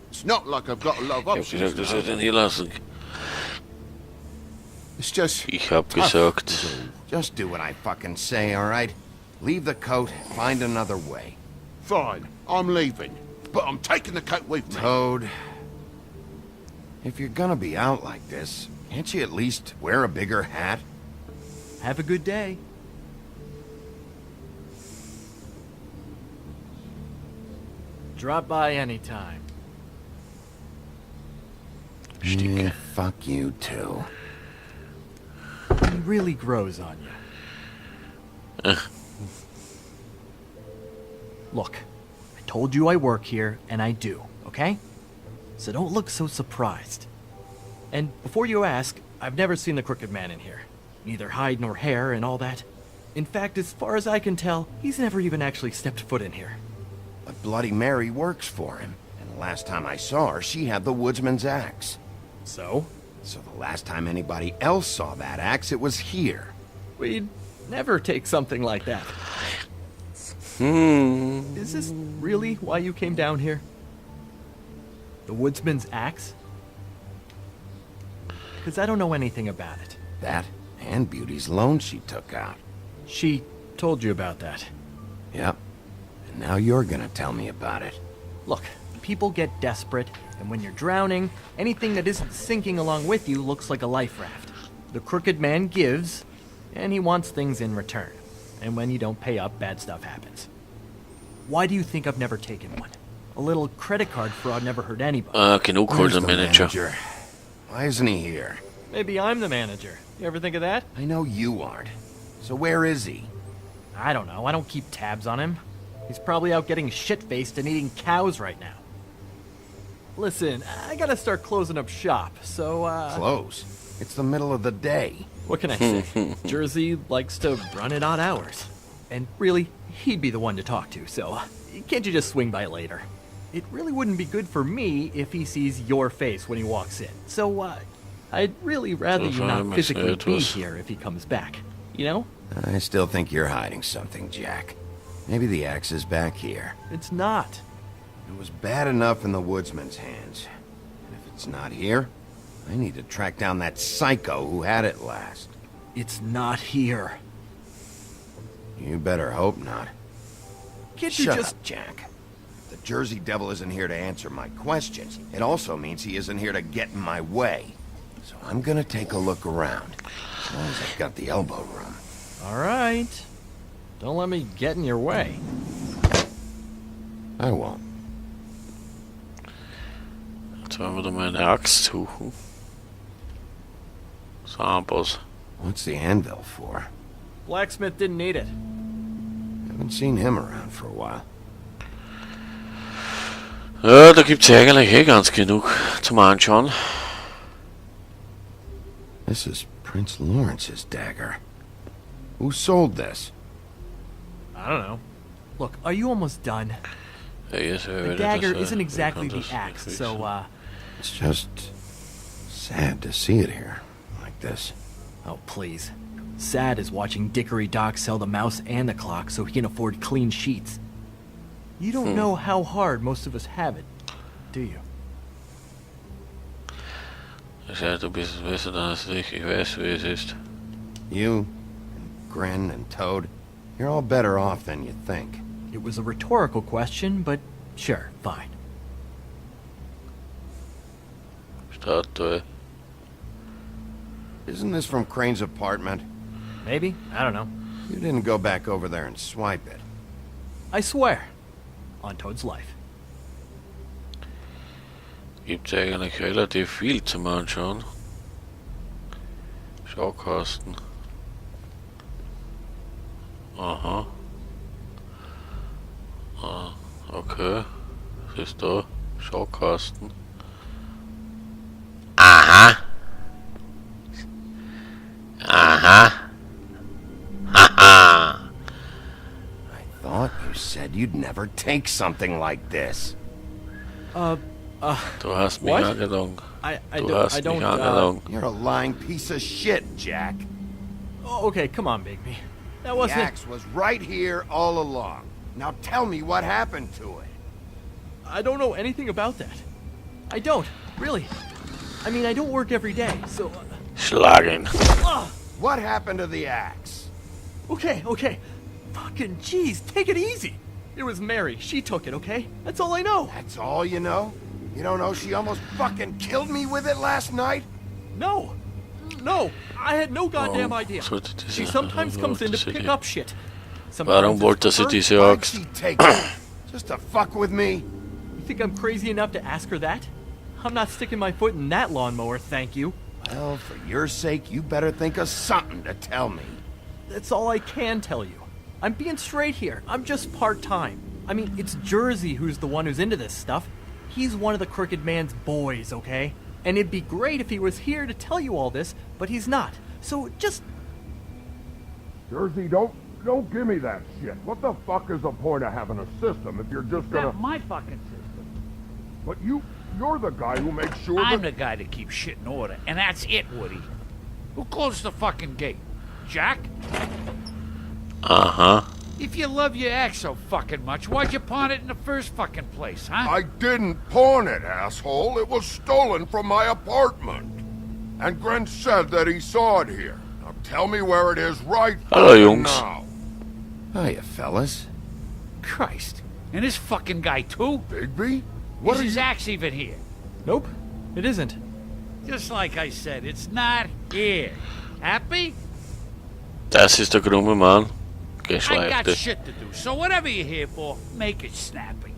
It's not like I've got a lot of options. It's just... Ich hab gesagt. Just do what I fucking say, alright? Leave the coat, find another way. Fine, I'm leaving. But I'm taking the coat with me. Toad, if you're gonna be out like this, can't you at least wear a bigger hat? Have a good day. Drop by anytime. Yeah, fuck you too. He really grows on you. Look, I told you I work here, and I do, okay? So don't look so surprised. And before you ask, I've never seen the Crooked Man in here. Neither hide nor hair and all that. In fact, as far as I can tell, he's never even actually stepped foot in here. But Bloody Mary works for him. And the last time I saw her, she had the woodsman's axe. So? So the last time anybody else saw that axe, it was here. We'd never take something like that. Is this really why you came down here? The woodsman's axe? Because I don't know anything about it. That and Beauty's loan she took out. She told you about that? Yep. And now you're gonna tell me about it. Look, people get desperate, and when you're drowning, anything that isn't sinking along with you looks like a life raft. The Crooked Man gives, and he wants things in return. And when you don't pay up, bad stuff happens. Why do you think I've never taken one? A little credit card fraud never hurt anybody. Can ook call the manager. Why isn't he here? Maybe I'm the manager. You ever think of that? I know you aren't. So where is he? I don't know. I don't keep tabs on him. He's probably out getting shit-faced and eating cows right now. Listen, I gotta start closing up shop, so, Close? It's the middle of the day. What can I say? Jersey likes to run at odd hours. And really, he'd be the one to talk to, so can't you just swing by later? It really wouldn't be good for me if he sees your face when he walks in. So, I'd really rather you not physically be here if he comes back. You know? I still think you're hiding something, Jack. Maybe the axe is back here. It's not. It was bad enough in the woodsman's hands. And if it's not here, I need to track down that psycho who had it last. It's not here. You better hope not. Can't you Shut just... up, Jack. The Jersey Devil isn't here to answer my questions. It also means he isn't here to get in my way. So I'm gonna take a look around. As long as I've got the elbow room. All right. Don't let me get in your way. I won't. Jetzt wollen wir da mal eine Axt suchen. Samples. What's the anvil for? Blacksmith didn't need it. Haven't seen him around for a while. Ja, da gibt's eigentlich ganz genug zum Anschauen. This is Prince Lawrence's dagger. Who sold this? I don't know. Look, are you almost done? The dagger isn't exactly the axe, so, It's just sad to see it here, like this. Oh, please. Sad is watching Dickory Doc sell the mouse and the clock so he can afford clean sheets. You don't know how hard most of us have it, do you? Du bist es besser als ich weiß, wie es ist. You, and Gren, and Toad, you're all better off than you think. It was a rhetorical question, but sure, fine. Statue. Isn't this from Crane's apartment? Maybe? I don't know. You didn't go back over there and swipe it. I swear. On Toad's life. Gibt's eigentlich relativ viel zum Anschauen. Schaukasten. Aha. Ah, okay. Was ist da? Schaukasten. Aha. Aha. Haha. I thought you said you'd never take something like this. Du hast mich angelogen. I Du don't, hast mich angelogen. You're a lying piece of shit, Jack. Oh, okay, come on, Bigby. That The wasn't... axe was right here all along. Now tell me what happened to it. I don't know anything about that. I don't, really. I mean, I don't work every day, so... Schlagen. What happened to the axe? Okay. Fucking jeez, take it easy. It was Mary. She took it, okay? That's all I know. That's all you know? You don't know she almost fucking killed me with it last night? No, I had no goddamn idea. She sometimes comes in to pick up shit. Warum wollte sie diese Why'd Axt? she take it? Just to fuck with me? You think I'm crazy enough to ask her that? I'm not sticking my foot in that lawnmower, thank you. Well, for your sake, you better think of something to tell me. That's all I can tell you. I'm being straight here. I'm just part-time. I mean, it's Jersey who's the one who's into this stuff. He's one of the Crooked Man's boys, okay? And it'd be great if he was here to tell you all this, but he's not. So just... Jersey, don't give me that shit. What the fuck is the point of having a system if you're just gonna... Not my fucking system. But you're the guy who makes sure I'm the guy that keeps shit in order, and that's it, Woody. Who closed the fucking gate? Jack? Uh-huh. If you love your ex so fucking much, why'd you pawn it in the first fucking place, huh? I didn't pawn it, asshole. It was stolen from my apartment. And Gren said that he saw it here. Now tell me where it is right now. Hiya, fellas. Christ. And this fucking guy, too? Bigby? Is his axe even here? Nope, it isn't. Just like I said, it's not here. Happy? Das ist der krumme Mann. I got Geschleifte. shit to do, so whatever you're here for, make it snappy.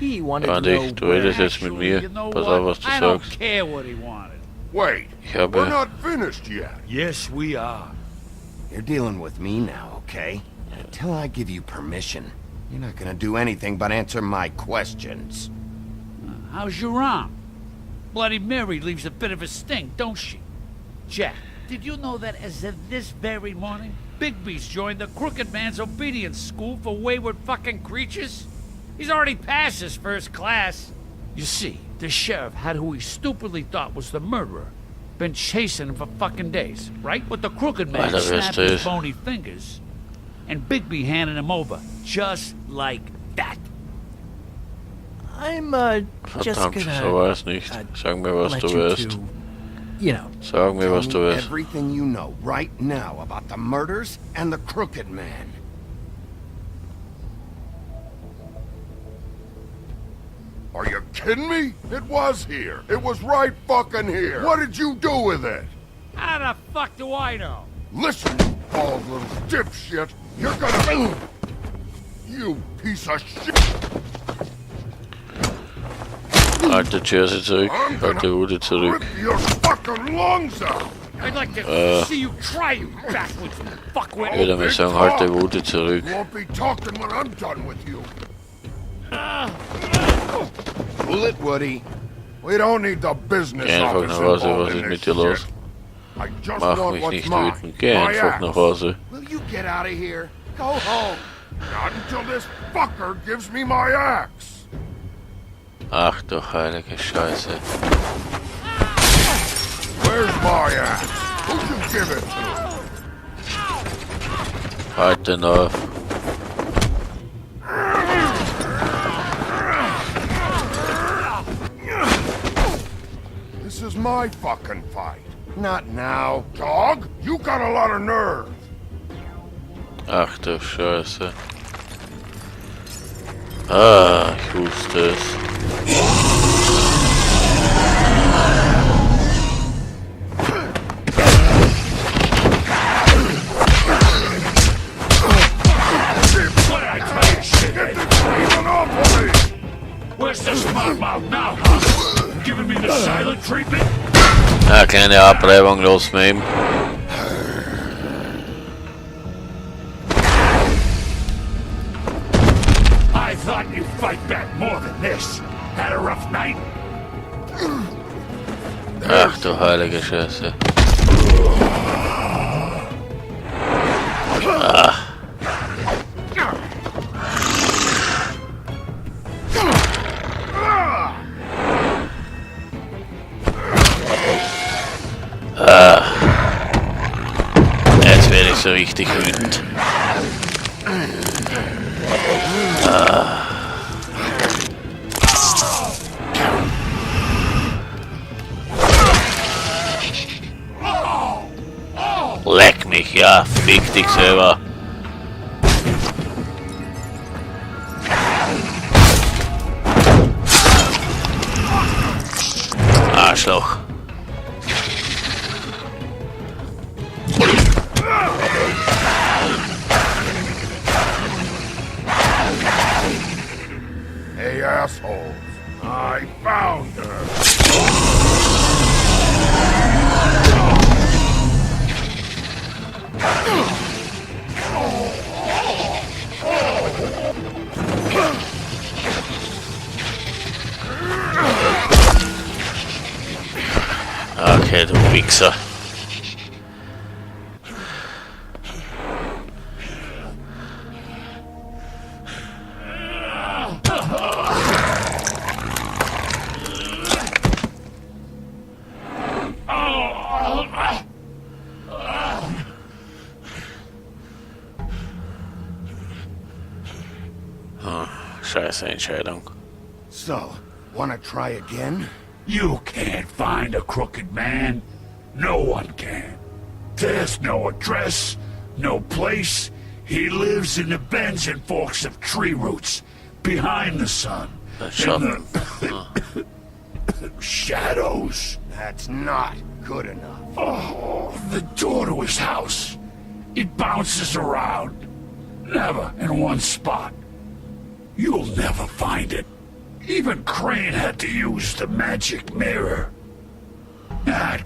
He wanted Ja, to know dich, du redest jetzt mit mir. You know Pass auf, was what? du I don't sagst. care what he wanted. Wait, Ich habe... we're not finished yet. Yes, we are. You're dealing with me now, okay? Until I give you permission, you're not gonna do anything but answer my questions. How's your arm? Bloody Mary leaves a bit of a stink, don't she? Jack, did you know that as of this very morning, Bigby's joined the Crooked Man's obedience school for wayward fucking creatures? He's already passed his first class. You see, the sheriff had who he stupidly thought was the murderer. Been chasing him for fucking days, right? But the Crooked Man snapped his bony fingers, and Bigby handed him over, just like that. I'm, just Verdammt, gonna... so war es nicht. Sag mir, was du weißt. You know. Sag mir, was du weißt. Everything you know right now about the murders and the Crooked Man. Are you kidding me? It was here. It was right fucking here. What did you do with it? How the fuck do I know? Listen, you bald little dipshit. You're gonna... You piece of shit. Halte Jersey zurück. Halte Woody zurück. Rip your fucking lungs out. I'd like to see you try, you backwards fuckwit. Ich würde mal sagen, halte Woody zurück. You won't be talking when I'm done with you. Pull it, Woody. We don't need the business Geh einfach office nach Hause, involved was in ist mit this dir los? shit. I just Mach want mich what's nicht mine. wütend. Geh My einfach axe. nach Hause. Will you get out of here? Go home. Not until this fucker gives me my axe. Ach du heilige Scheiße. Where's my axe? Who'd you give it to? Halt den auf. This is my fucking fight. Not now. Dog, you got a lot of nerve. Ach du Scheiße. Ah, ich wusste es. Where's the smart mouth now, huh? Giving me the silent treatment? Ja, kleine Abreibung, los mit ihm. I thought you'd fight back more than this. Had a rough night? Ach du heilige Scheiße. Ah. Jetzt werde ich so richtig wütend. Leck mich, ja, fick dich selber. Arschloch. Hey, assholes. I found her. Wichser. Scheiße Entscheidung. So, wanna try again? You can't find a crooked man. No one can. There's no address, no place. He lives in the bends and forks of tree roots, behind the sun, in the shadows. That's not good enough. Oh, the door to his house. It bounces around, never in one spot. You'll never find it. Even Crane had to use the magic mirror. That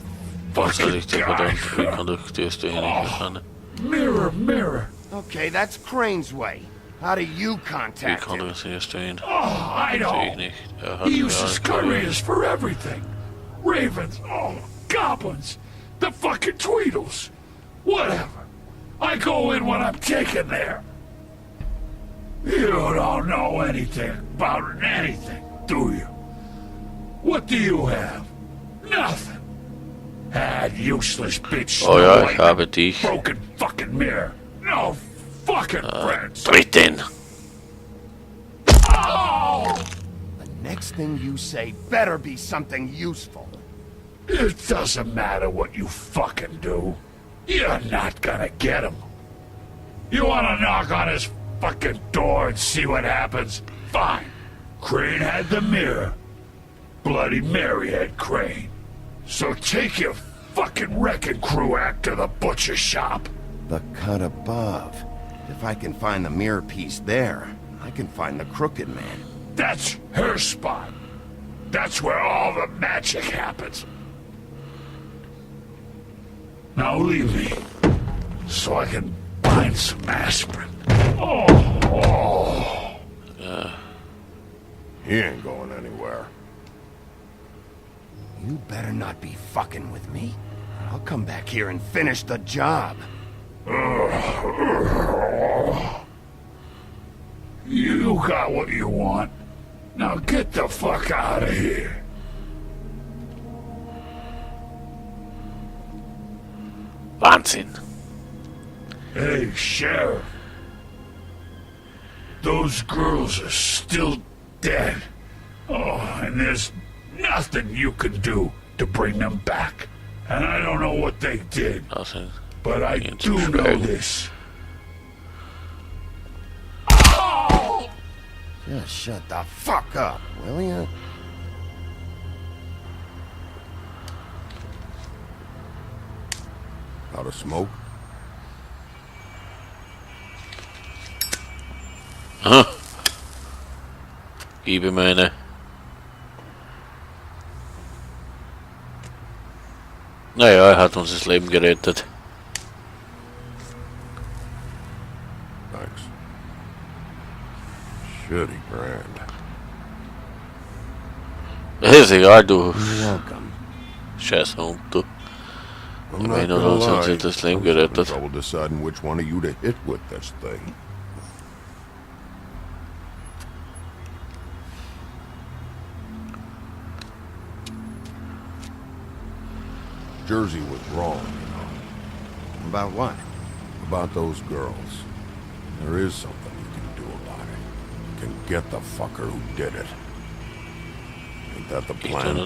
fucking guy. Oh, mirror, mirror. Okay, that's Crane's way. How do you contact him? Oh, I know. He uses couriers for everything. Ravens, goblins, the fucking Tweedles. Whatever. I go in when I'm taken there. You don't know anything about anything, do you? What do you have? Nothing. That useless bitch. Oh ja, ich habe dich. Broken fucking mirror. No fucking friends. Treten. Oh! The next thing you say better be something useful. It doesn't matter what you fucking do. You're not gonna get him. You wanna knock on his fucking door and see what happens? Fine. Crane had the mirror. Bloody Mary had Crane. So take your fucking wrecking crew act to the butcher shop. The cut above. If I can find the mirror piece there, I can find the crooked man. That's her spot. That's where all the magic happens. Now leave me, so I can find some aspirin. He ain't going anywhere. You better not be fucking with me. I'll come back here and finish the job. You got what you want. Now get the fuck out of here. Wahnsinn. Hey, Sheriff. Those girls are still dead. Oh, and there's nothing you can do to bring them back. And I don't know what they did. But I do know this. Oh! Just shut the fuck up, will you? Out of smoke? Gib ihm eine. Naja, er hat uns das Leben gerettet. Thanks. Shitty brand. Ist egal, du. Scheiß Hund, du. Immerhin hat uns das Leben gerettet. Trouble deciding which one of you to hit with this thing. Jersey was wrong, you know. About what? About those girls. There is something you can do about it. You can get the fucker who did it. Ain't that the plan?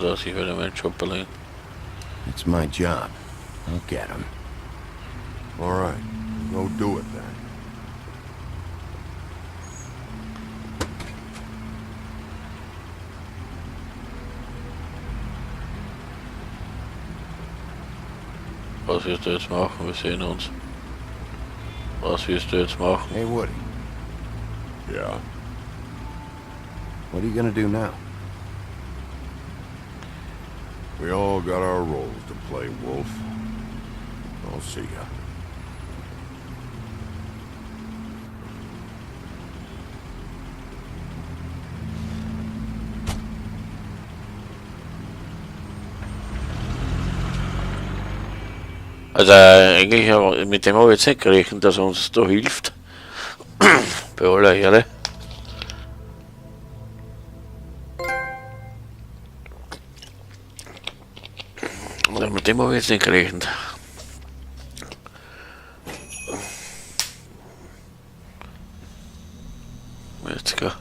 It's my job. I'll get him. All right. Go do it then. Was wirst du jetzt machen? Wir sehen uns. Was wirst du jetzt machen? Hey, Woody. Yeah? What are you gonna do now? We all got our roles to play, Wolf. I'll see ya. Also eigentlich mit dem habe ich jetzt nicht gerechnet, dass er uns da hilft. Bei aller Ehre. Mit dem habe ich jetzt nicht gerechnet. Jetzt go.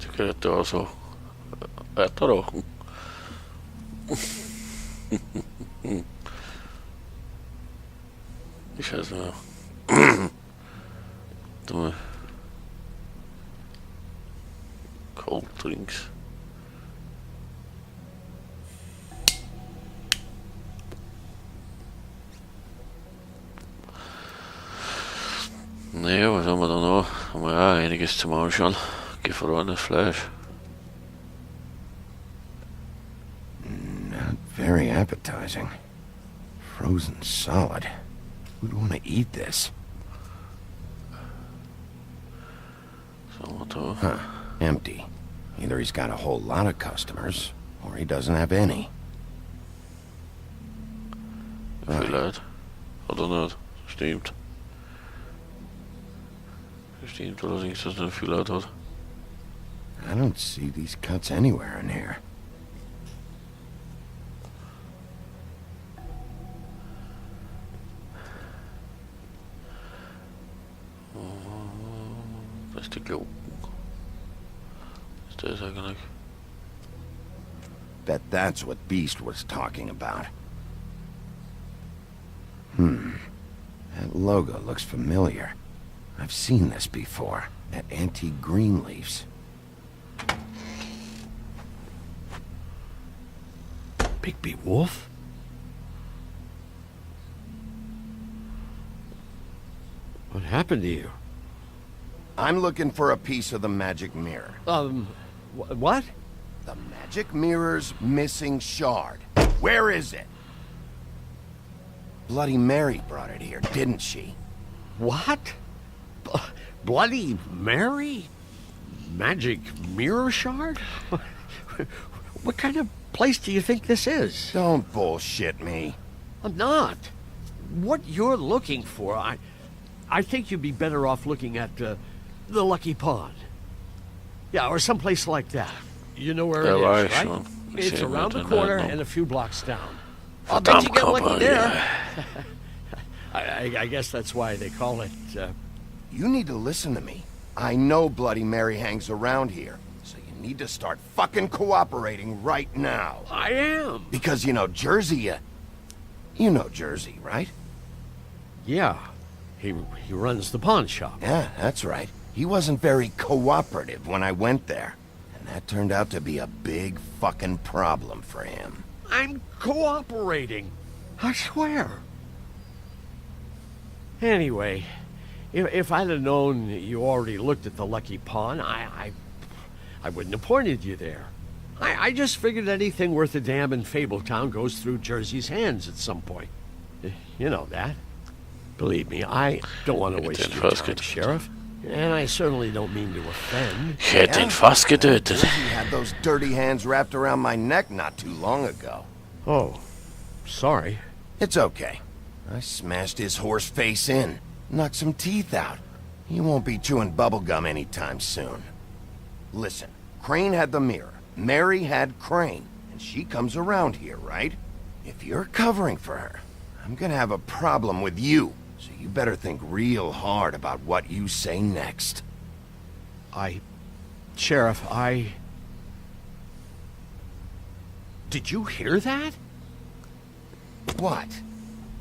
Die geht da so weiterrauchen. Ich weiß nicht. Dumme Cold Drinks. Naja, was haben wir da noch? Haben wir ja einiges zum Anschauen. Gefrorenes Fleisch. Not very appetizing. Frozen solid. Who'd want to eat this? Huh, empty. Either he's got a whole lot of customers, or he doesn't have any. Vielleicht. Oder nicht. Stimmt. Stimmt allerdings, dass er nicht viel Leute hat. I don't see these cuts anywhere in here. Das ist die Glocken. Was ist das eigentlich? Bet that's what Beast was talking about. That logo looks familiar. I've seen this before. At Antique Greenleaf's. Bigby Wolf? What happened to you? I'm looking for a piece of the magic mirror. What? The magic mirror's missing shard. Where is it? Bloody Mary brought it here, didn't she? What? Bloody Mary? Magic mirror shard? What kind of place do you think this is? Don't bullshit me. I'm not. What you're looking for, I think you'd be better off looking at the Lucky Pond. Yeah, or someplace like that. You know where it is, right? Schon. It's around the corner and a few blocks down. I'll bet you get lucky there. I guess that's why they call it, You need to listen to me. I know Bloody Mary hangs around here, so you need to start fucking cooperating right now. I am. Because, you know, Jersey, you know Jersey, right? Yeah. He runs the pawn shop. Yeah, that's right. He wasn't very cooperative when I went there. And that turned out to be a big fucking problem for him. I'm cooperating. I swear. Anyway, if I'd have known you already looked at the Lucky Pawn, I wouldn't have pointed you there. I just figured anything worth a damn in Fabletown goes through Jersey's hands at some point. You know that. Believe me, I don't want to waste your time, Sheriff. And I certainly don't mean to offend. Ich hätte ihn fast getötet. He had those dirty hands wrapped around my neck not too long ago. Oh, sorry. It's okay. I smashed his horse face in, knocked some teeth out. He won't be chewing bubblegum anytime soon. Listen, Crane had the mirror. Mary had Crane. And she comes around here, right? If you're covering for her, I'm gonna have a problem with you. So you better think real hard about what you say next. Sheriff, Did you hear that? What?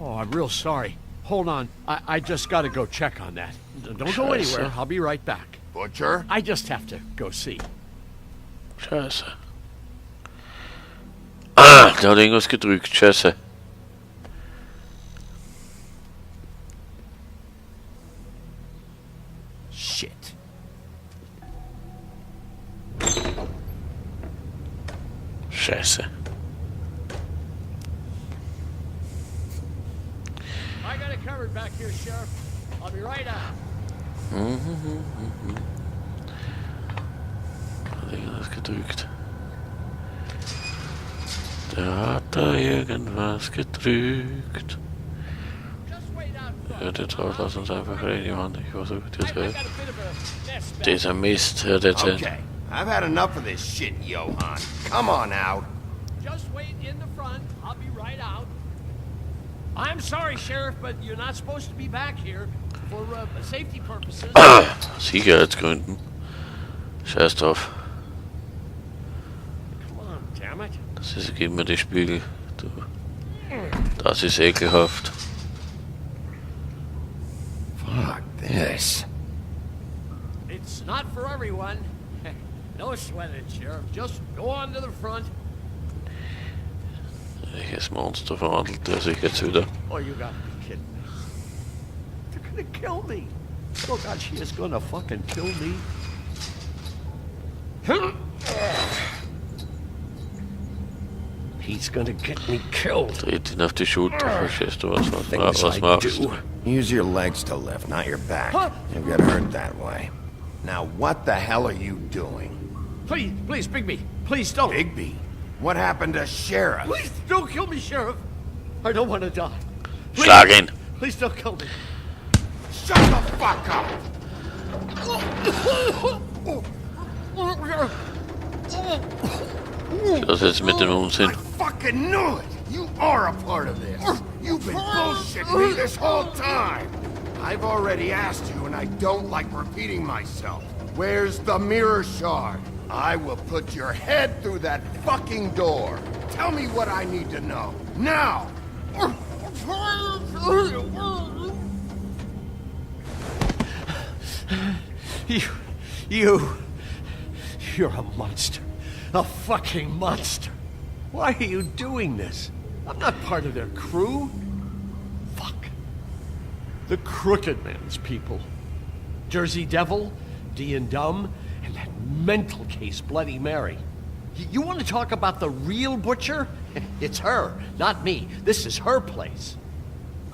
Oh, I'm real sorry. Hold on. I just gotta go check on that. Don't go anywhere. I'll be right back. Butcher? I just have to go see. Scheiße. Ah, da hat irgendwas gedrückt. Scheiße. Shit. Scheiße. I got it covered back here, Sheriff. I'll be right out. irgendwas gedrückt. Der hat da irgendwas gedrückt. Hört jetzt raus, lass uns einfach reden, Johann. Ich versuche dir zu helfen. Dieser Mist, hört jetzt hin. Okay, I've had enough of this shit, Johann. Come on out. Just wait in the front. I'll be right out. I'm sorry, Sheriff, but you're not supposed to be back here for safety purposes. Sicherheitsgründen. Scheiß drauf. Come on, damn it. Das ist, gib mir die Spiegel. Du. Das ist ekelhaft. Fuck this. It's not for everyone. No sweat it, Sheriff. Just go on to the front. Welches Monster verwandelt er sich jetzt wieder? Oh, you gotta be kidding me. They're gonna kill me. Oh God, she is gonna fucking kill me. He's gonna get me killed. Dreht ihn auf die Schulter, verstehst du was machst du? Use your legs to lift, not your back. You'll get hurt that way. Now, what the hell are you doing? Please, please, Bigby. Please don't. Bigby? What happened to Sheriff? Please don't kill me, Sheriff. I don't want to die. Please, Schlag ihn. Please don't kill me. Shut the fuck up! Das jetzt mit dem Unsinn. I fucking knew it! You are a part of this! You've been bullshitting me this whole time! I've already asked you, and I don't like repeating myself. Where's the mirror shard? I will put your head through that fucking door. Tell me what I need to know. Now! You're a monster. A fucking monster. Why are you doing this? I'm not part of their crew. Fuck. The Crooked Man's people. Jersey Devil, D and Dumb, and that mental case Bloody Mary. You want to talk about the real butcher? It's her, not me. This is her place.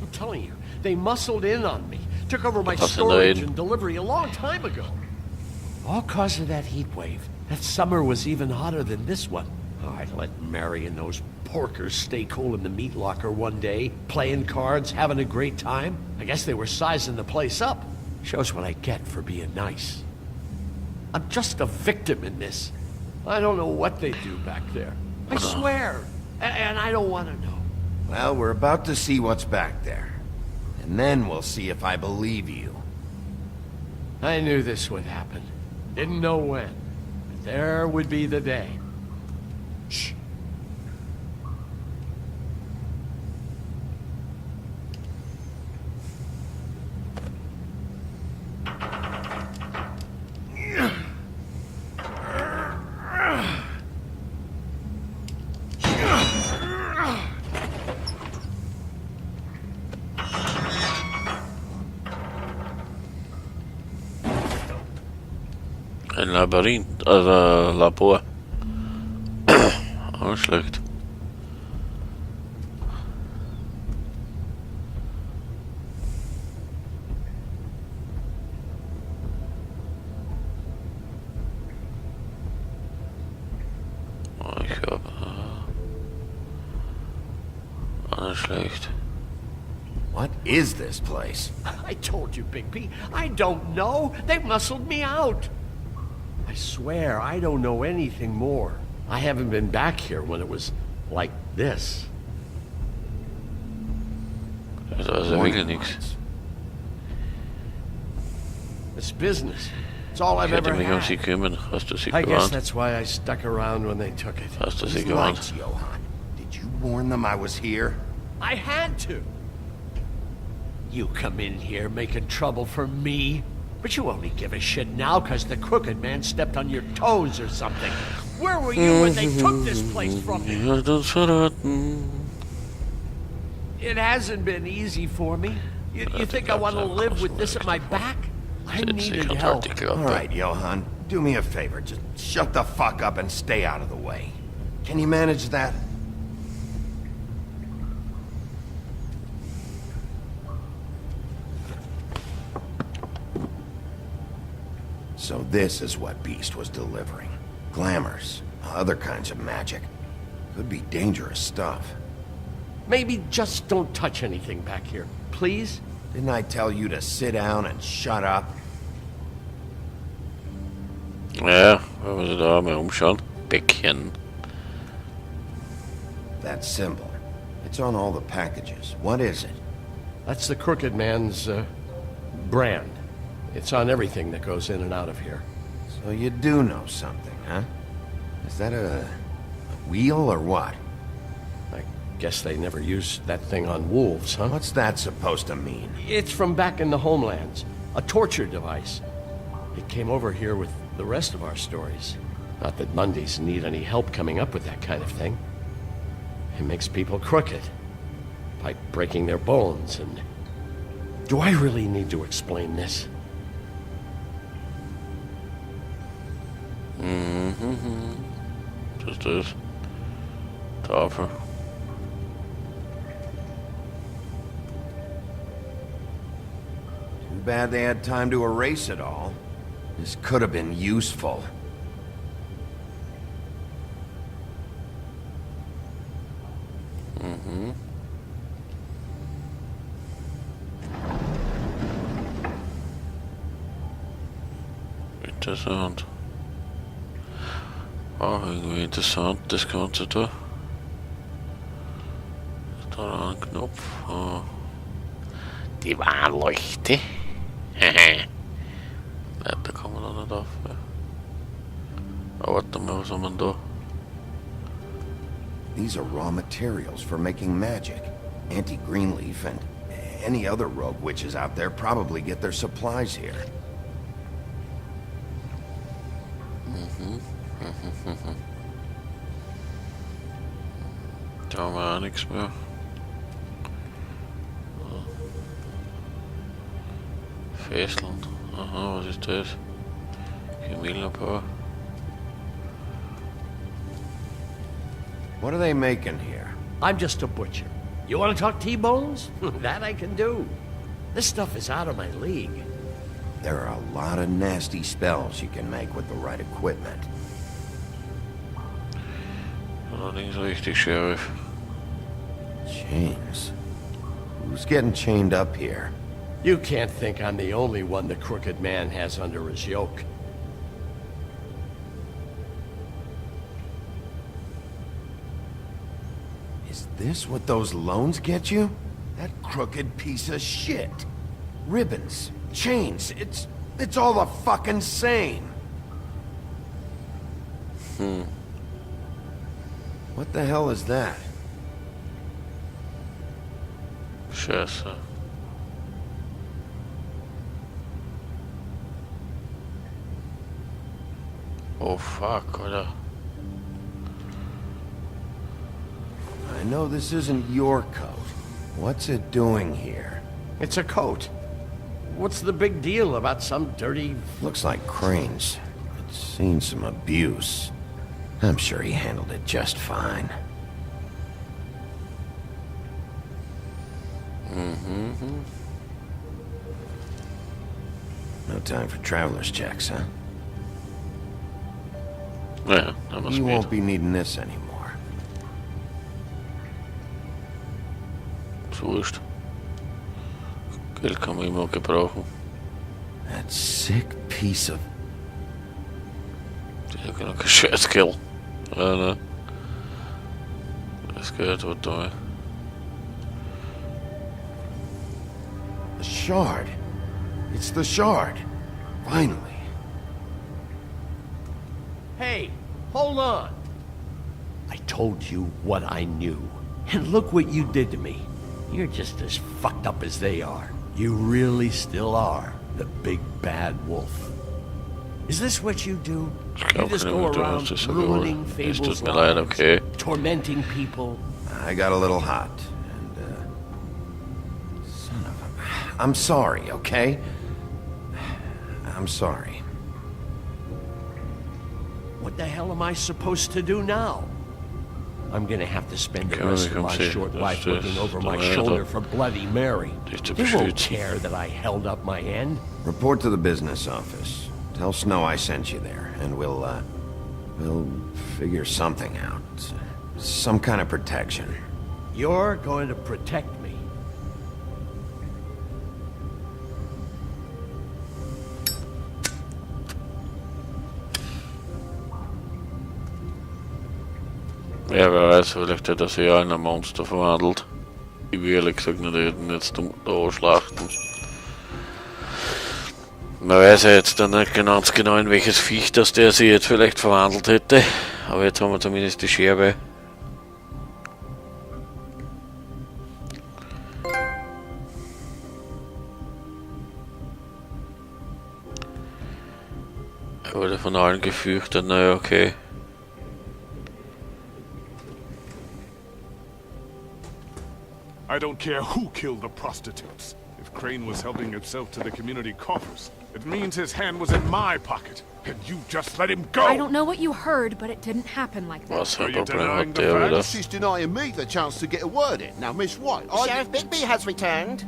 I'm telling you, they muscled in on me. Took over my storage and delivery a long time ago. All cause of that heat wave. That summer was even hotter than this one. Oh, I'd let Mary and those porkers stay cool in the meat locker one day, playing cards, having a great time. I guess they were sizing the place up. Shows what I get for being nice. I'm just a victim in this. I don't know what they do back there. I swear. And I don't want to know. Well, we're about to see what's back there. And then we'll see if I believe you. I knew this would happen. Didn't know when. But there would be the day. Shh. Ein Labyrinth, also Labor. Auch schlecht. Oh, ich glaube. Auch nicht schlecht. What is this place? I told you, Bigby. I don't know. They muscled me out. I swear, I don't know anything more. I haven't been back here when it was like this. Also wirklich nichts. It's business. It's all I've ever mich um had. sie kümmern. Hast du sie I guess gewarnt? that's why I stuck around when they took it. Hast du sie These gewarnt? lights, Johann. Did you warn them I was here? I had to. You come in here making trouble for me, but you only give a shit now because the Crooked Man stepped on your toes or something. Where were you when they took this place from me? It hasn't been easy for me. You think I want to live with this at my back? I needed help. All right, Johann. Do me a favor. Just shut the fuck up and stay out of the way. Can you manage that? So this is what Beast was delivering. Glamours, other kinds of magic. Could be dangerous stuff. Maybe just don't touch anything back here, please? Didn't I tell you to sit down and shut up? Ja, wenn wir sie da mal umschauen. Bäckchen. That symbol. It's on all the packages. What is it? That's the Crooked Man's, brand. It's on everything that goes in and out of here. So you do know something, huh? Is that a wheel or what? I guess they never used that thing on wolves, huh? What's that supposed to mean? It's from back in the Homelands. A torture device. It came over here with the rest of our stories. Not that Mondays need any help coming up with that kind of thing. It makes people crooked. By breaking their bones and... Do I really need to explain this? Just this. Tafel. Too bad they had time to erase it all. This could have been useful. Interessant. Auch irgendwie interessant, das Ganze da. Ist da ein Knopf? Oh. Die Warnleuchte. Nein, da kann man da nicht auf. Aber warte mal, was haben wir da? These are raw materials for making magic. Auntie Greenleaf and any other rogue witches out there probably get their supplies here. Da haben wir auch nichts mehr. Fesseln. Aha, was ist das? Gemäldepaar. What are they making here? I'm just a butcher. You want to talk T-bones? That I can do. This stuff is out of my league. There are a lot of nasty spells you can make with the right equipment. Allerdings richtig, Sheriff. Chains? Who's getting chained up here? You can't think I'm the only one the Crooked Man has under his yoke. Is this what those loans get you? That crooked piece of shit. Ribbons, chains, it's all the fucking same. What the hell is that? Scheiße. Oh fuck, Alter. I know this isn't your coat. What's it doing here? It's a coat. What's the big deal about some dirty... Looks like Crane's. It's seen some abuse. I'm sure he handled it just fine. No time for traveler's checks, huh? Ja, dat was You beter. won't be needing this anymore. Ist wurscht. Geld kann man immer gebrauchen. That sick piece of... Das ist ja genau kein Scheißgeld. Nein. Das Geld wird da. The shard. It's the shard. Finally. Hey, hold on. I told you what I knew. And look what you did to me. You're just as fucked up as they are. You really still are the big bad wolf. Is this what you do? You just go around ruining Fables' lives, okay. tormenting people? I got a little hot, and, son of a... I'm sorry, okay? I'm sorry. What the hell am I supposed to do now? I'm gonna have to spend the rest of my short life looking over my shoulder for Bloody Mary. They won't care that I held up my end. Report to the business office. Tell Snow I sent you there, and we'll We'll figure something out. Some kind of protection. You're going to protect me. Ja, wer weiß, vielleicht hat er sich ja in ein Monster verwandelt. Ich will ehrlich gesagt nicht reden, jetzt da schlachten. Man weiß ja jetzt dann nicht ganz genau, in welches Viech das der sich jetzt vielleicht verwandelt hätte. Aber jetzt haben wir zumindest die Scherbe. Er wurde von allen gefürchtet, naja, okay. I don't care who killed the prostitutes. If Crane was helping himself to the community coffers, it means his hand was in my pocket, and you just let him go! I don't know what you heard, but it didn't happen like that. Are you denying the fact? She's denying me the chance to get a word in. Now, Miss White, Sheriff Bigby has returned.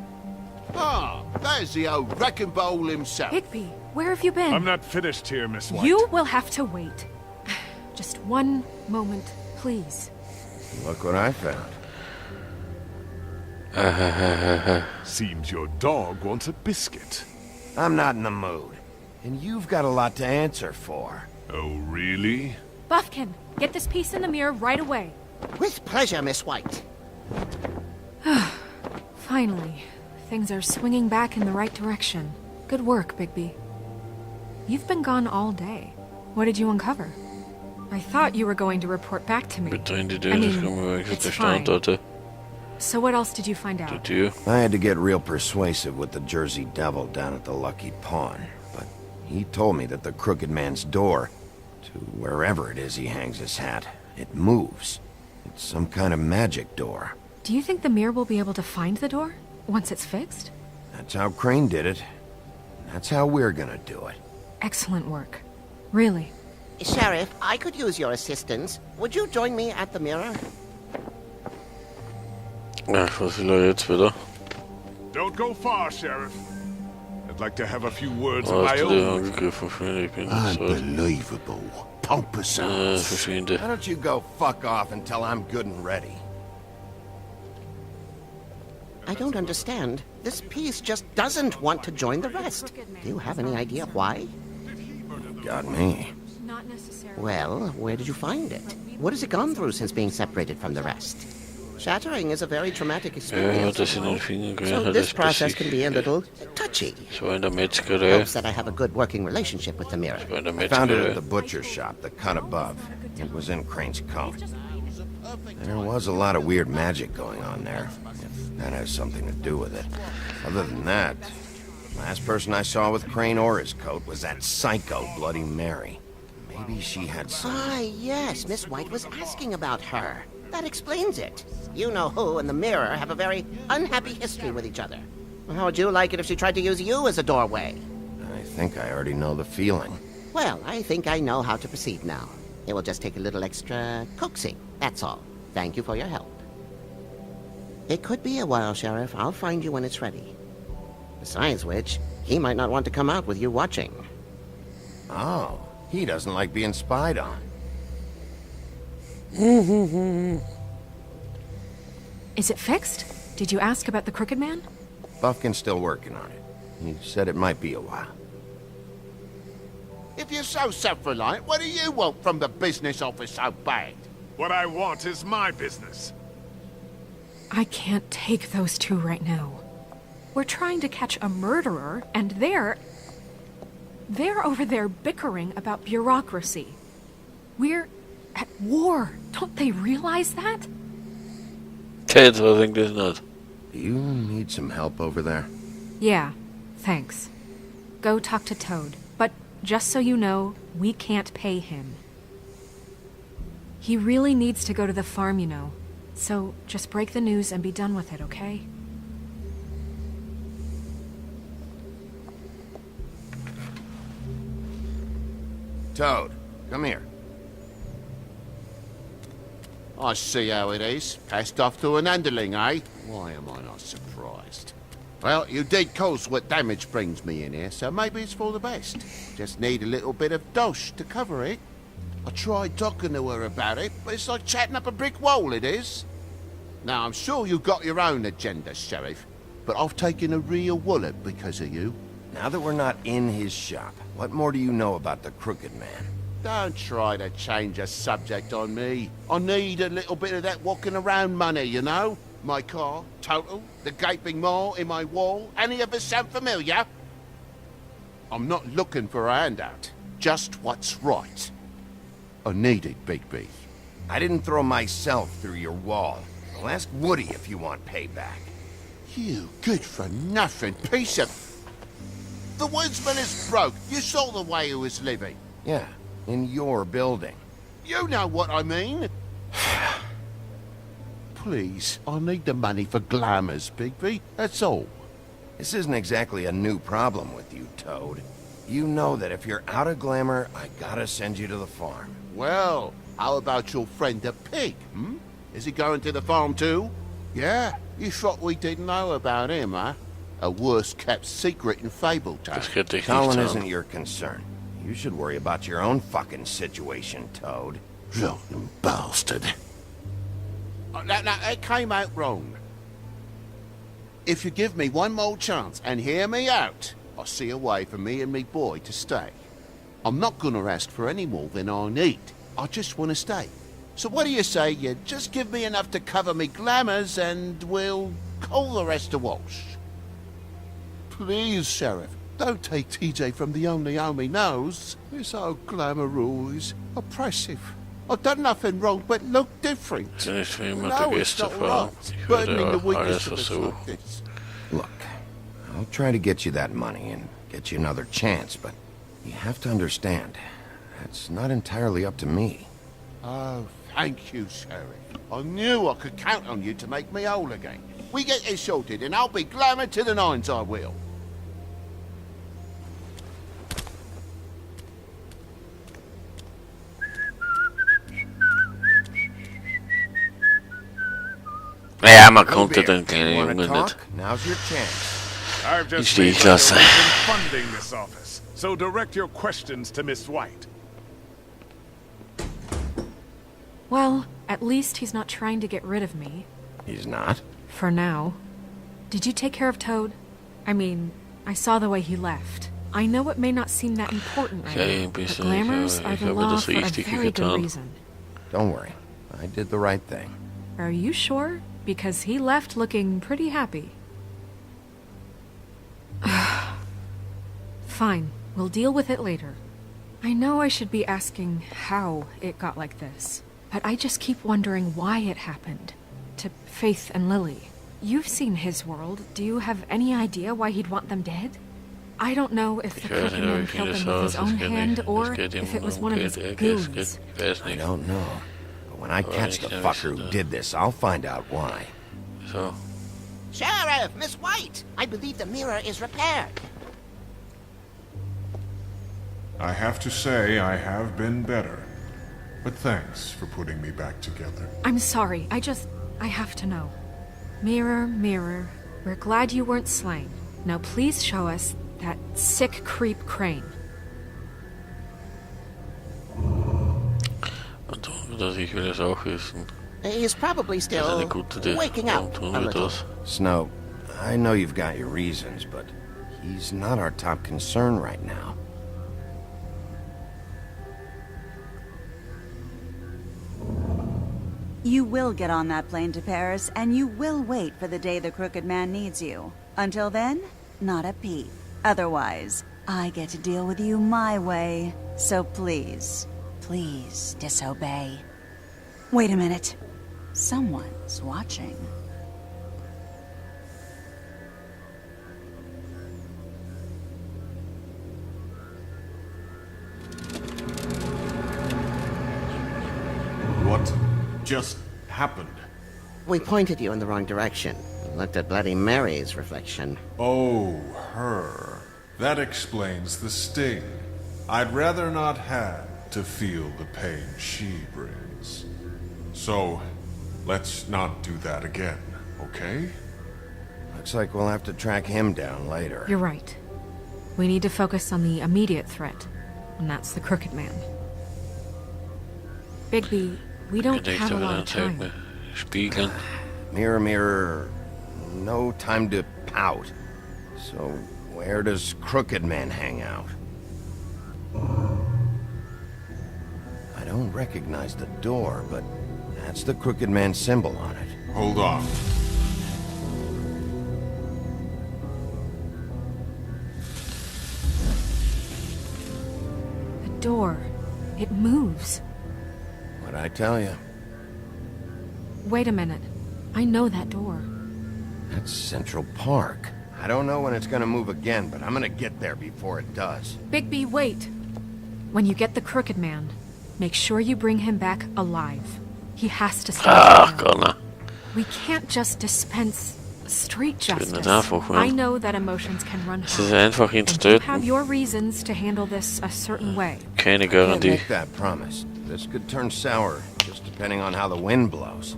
Ah, there's the old wrecking bowl himself. Bigby, where have you been? I'm not finished here, Miss White. You will have to wait. Just one moment, please. Look what I found. Seems your dog wants a biscuit. I'm not in the mood. And you've got a lot to answer for. Oh, really? Buffkin, get this piece in the mirror right away. With pleasure, Miss White. Finally, things are swinging back in the right direction. Good work, Bigby. You've been gone all day. What did you uncover? I thought you were going to report back to me. It's fine. So what else did you find out? I had to get real persuasive with the Jersey Devil down at the Lucky Pawn, but he told me that the Crooked Man's door, to wherever it is he hangs his hat, it moves. It's some kind of magic door. Do you think the mirror will be able to find the door once it's fixed? That's how Crane did it. That's how we're gonna do it. Excellent work. Really. Sheriff, I could use your assistance. Would you join me at the mirror? Ach, was will er jetzt wieder? Don't go far, Sheriff. I'd like to have a few words of my own. Unbelievable. Pompous ass. Why don't you go fuck off until I'm good and ready? I don't understand. This piece just doesn't want to join the rest. Do you have any idea why? Got me. Not necessarily. Well, where did you find it? What has it gone through since being separated from the rest? Shattering is a very traumatic experience. So this process can be a little touchy. Hopes that I have a good working relationship with the mirror. I found it at the butcher's shop, the cut above. It was in Crane's coat. There was a lot of weird magic going on there, if that has something to do with it. Other than that, the last person I saw with Crane or his coat was that psycho Bloody Mary. Maybe she had some... Ah, yes, Miss White was asking about her. That explains it. You know who and the mirror have a very unhappy history with each other. How would you like it if she tried to use you as a doorway? I think I already know the feeling. Well, I think I know how to proceed now. It will just take a little extra coaxing, that's all. Thank you for your help. It could be a while, Sheriff. I'll find you when it's ready. Besides which, he might not want to come out with you watching. Oh, he doesn't like being spied on. Is it fixed? Did you ask about the Crooked Man? Buffkin's still working on it. He said it might be a while. If you're so self-reliant, what do you want from the business office so bad? What I want is my business. I can't take those two right now. We're trying to catch a murderer, and they're over there bickering about bureaucracy. We're at war. Don't they realize that? Kids, I think there's not. Do you need some help over there? Yeah, thanks. Go talk to Toad. But just so you know, we can't pay him. He really needs to go to the farm, you know. So just break the news and be done with it, okay? Toad, come here. I see how it is. Passed off to an underling, eh? Why am I not surprised? Well, you did cause what damage brings me in here, so maybe it's for the best. Just need a little bit of dosh to cover it. I tried talking to her about it, but it's like chatting up a brick wall, it is. Now, I'm sure you've got your own agenda, Sheriff, but I've taken a real wallet because of you. Now that we're not in his shop, what more do you know about the Crooked Man? Don't try to change a subject on me. I need a little bit of that walking around money, you know? My car, total, the gaping maw in my wall. Any of us sound familiar? I'm not looking for a handout. Just what's right. I need it, Bigby. I didn't throw myself through your wall. Well, ask Woody if you want payback. You good-for-nothing piece of... The woodsman is broke. You saw the way he was living. Yeah, in your building. You know what I mean. Please, I need the money for glamours, Bigby. That's all. This isn't exactly a new problem with you, Toad. You know that if you're out of glamour, I gotta send you to the farm. Well, how about your friend the pig, Is he going to the farm too? Yeah, you thought we didn't know about him, huh? A worst-kept secret in Fabletown. Colin isn't your concern. You should worry about your own fucking situation, Toad. Rotten bastard. No, it came out wrong. If you give me one more chance and hear me out, I'll see a way for me and me boy to stay. I'm not gonna ask for any more than I need. I just want to stay. So what do you say you just give me enough to cover me glamours and we'll call the rest a wash? Please, Sheriff, don't take TJ from the only home he knows. This old glamour rule is oppressive. I've done nothing wrong but look different. No, it's not right. Burdening the weakness of us like this. Look, I'll try to get you that money and get you another chance, but you have to understand, that's not entirely up to me. Oh, thank you, Sheriff. I knew I could count on you to make me whole again. We get this sorted and I'll be glamour to the nines, I will. Ja, man konnte den kleinen Jungen nicht. I've Ich just stehe made ich my lassen. way in funding this office, so direct your questions to Miss White. Well, at least he's not trying to get rid of me. He's not? For now. Did you take care of Toad? I mean, I saw the way he left. I know it may not seem that important right now, but glamours are the law for a very good reason. Don't worry. I did the right thing. Are you sure? Because he left looking pretty happy. Fine, we'll deal with it later. I know I should be asking how it got like this, but I just keep wondering why it happened. To Faith and Lily. You've seen his world. Do you have any idea why he'd want them dead? I don't know if the Crooked Man killed them with his own hand, or if it was one of his goons. I don't know. But when I catch the fucker who did this, I'll find out why. So. Sheriff, Miss White! I believe the mirror is repaired. I have to say I have been better. But thanks for putting me back together. I'm sorry, I have to know. Mirror, mirror, we're glad you weren't slain. Now please show us that sick creep Crane. Ich will es auch wissen. He's probably still waking up a little. Snow, I know you've got your reasons, but he's not our top concern right now. You will get on that plane to Paris, and you will wait for the day the Crooked Man needs you. Until then, not a peep. Otherwise, I get to deal with you my way. So please, please disobey. Wait a minute. Someone's watching. What just happened? We pointed you in the wrong direction. Looked at Bloody Mary's reflection. Oh, her. That explains the sting. I'd rather not have to feel the pain she brings. So, let's not do that again, okay? Looks like we'll have to track him down later. You're right. We need to focus on the immediate threat, and that's the Crooked Man. Bigby, we don't have a lot of time. Spiegeln. Mirror, mirror, no time to pout. So, where does Crooked Man hang out? I don't recognize the door, but that's the Crooked Man symbol on it. Hold on. The door. It moves. What'd I tell you? Wait a minute. I know that door. That's Central Park. I don't know when it's gonna move again, but I'm gonna get there before it does. Bigby, wait. When you get the Crooked Man, make sure you bring him back alive. He has to stay alive. We can't just dispense street justice. I know that emotions can run high. And you have your reasons to handle this a certain way. Keine Garantie. Can't make that promise. This could turn sour, just depending on how the wind blows.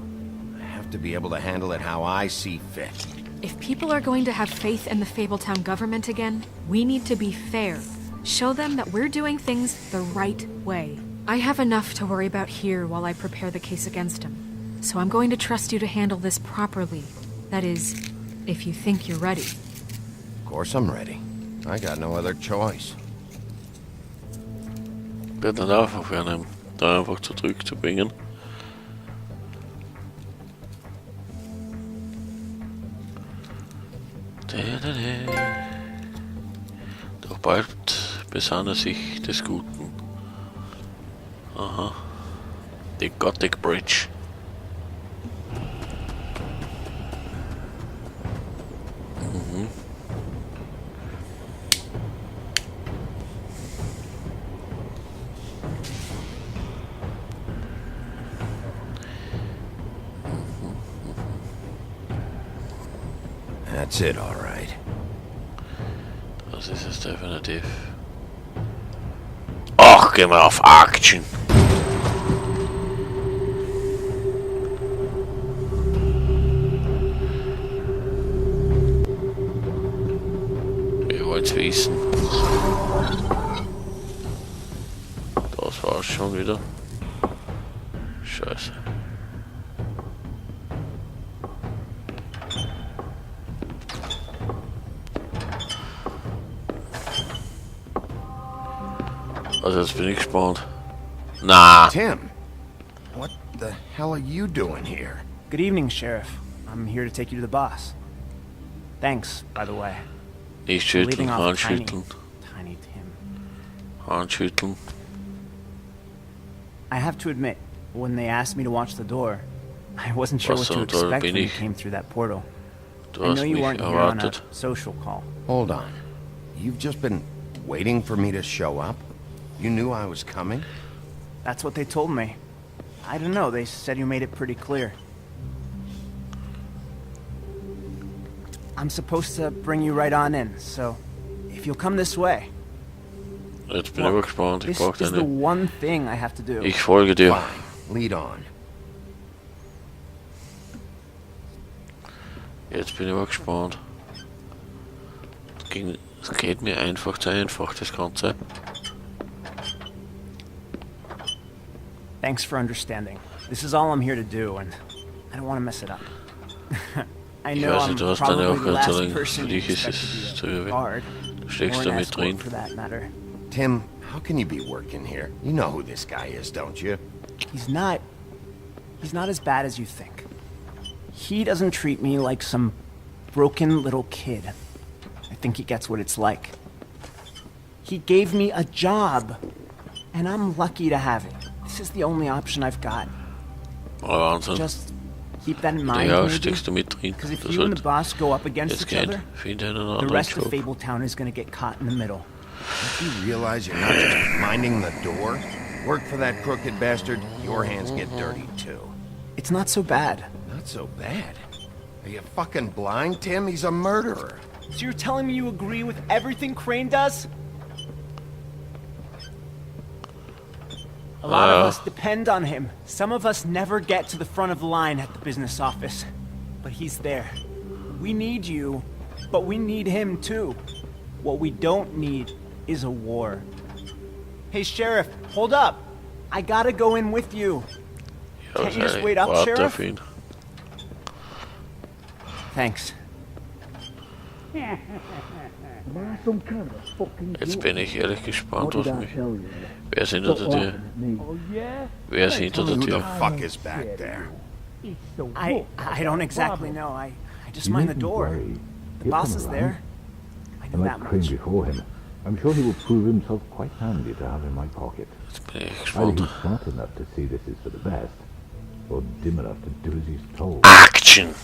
I have to be able to handle it how I see fit. If people are going to have faith in the Fabletown government again, we need to be fair. Show them that we're doing things the right way. I have enough to worry about here while I prepare the case against him. So I'm going to trust you to handle this properly. That is, if you think you're ready. Of course I'm ready. I got no other choice. Wird nicht einfach werden, da einfach zurückzubringen. Doch bald besann er sich des Guten. Aha. Die Gothic Bridge. Mhm. That's it, all right. Das ist es definitiv. Ach, geh mal auf Action. Ihr wollt's wissen. Das war's schon wieder. Scheiße. Also jetzt bin ich gespannt. Nah. Tim, what the hell are you doing here? Good evening, Sheriff. I'm here to take you to the boss. Thanks, by the way. Nicht schütteln, Handschütteln. Tiny Tim. Handschütteln. I have to admit, when they asked me to watch the door, I wasn't sure what to expect when you came through that portal. I know you weren't here on a social call. Hold on. You've just been waiting for me to show up? You knew I was coming? That's what they told me. I don't know, they said you made it pretty clear. I'm supposed to bring you right on in, so if you'll come this way. Jetzt bin ich gespannt. Ich brauche This is the one thing I have to do. Ich folge dir. Fine. Lead on. Jetzt bin ich gespannt. Es geht mir einfach zu einfach, das Ganze. Thanks for understanding. This is all I'm here to do, and I don't want to mess it up. I know I'm probably the last person you expect to be a guard, or an escort for that matter. Tim, how can you be working here? You know who this guy is, don't you? He's not as bad as you think. He doesn't treat me like some broken little kid. I think he gets what it's like. He gave me a job, and I'm lucky to have it. This is the only option I've got. Just keep that in mind, because if you and the boss go up against each other, the rest of Fabletown is going to get caught in the middle. Don't you realize you're not just minding the door? Work for that crooked bastard, your hands get dirty too. It's not so bad. Not so bad? Are you fucking blind, Tim? He's a murderer. So you're telling me you agree with everything Crane does? A lot of us depend on him. Some of us never get to the front of the line at the business office. But he's there. We need you, but we need him too. What we don't need is a war. Hey, Sheriff, hold up. I gotta go in with you. Ja, Can't you just wait up, Sheriff? Thanks. Jetzt bin ich ehrlich gespannt, was mich... Wer ist hinter der Tür? Wer ist hinter der Tür? Who the fuck is back there? I don't exactly know. I just mind the door. The boss is there. I know that much. Before him. I'm sure he will prove himself quite handy to have in my pocket. Either he's smart enough to see this is for the best, or dim enough to do as he's told. Action!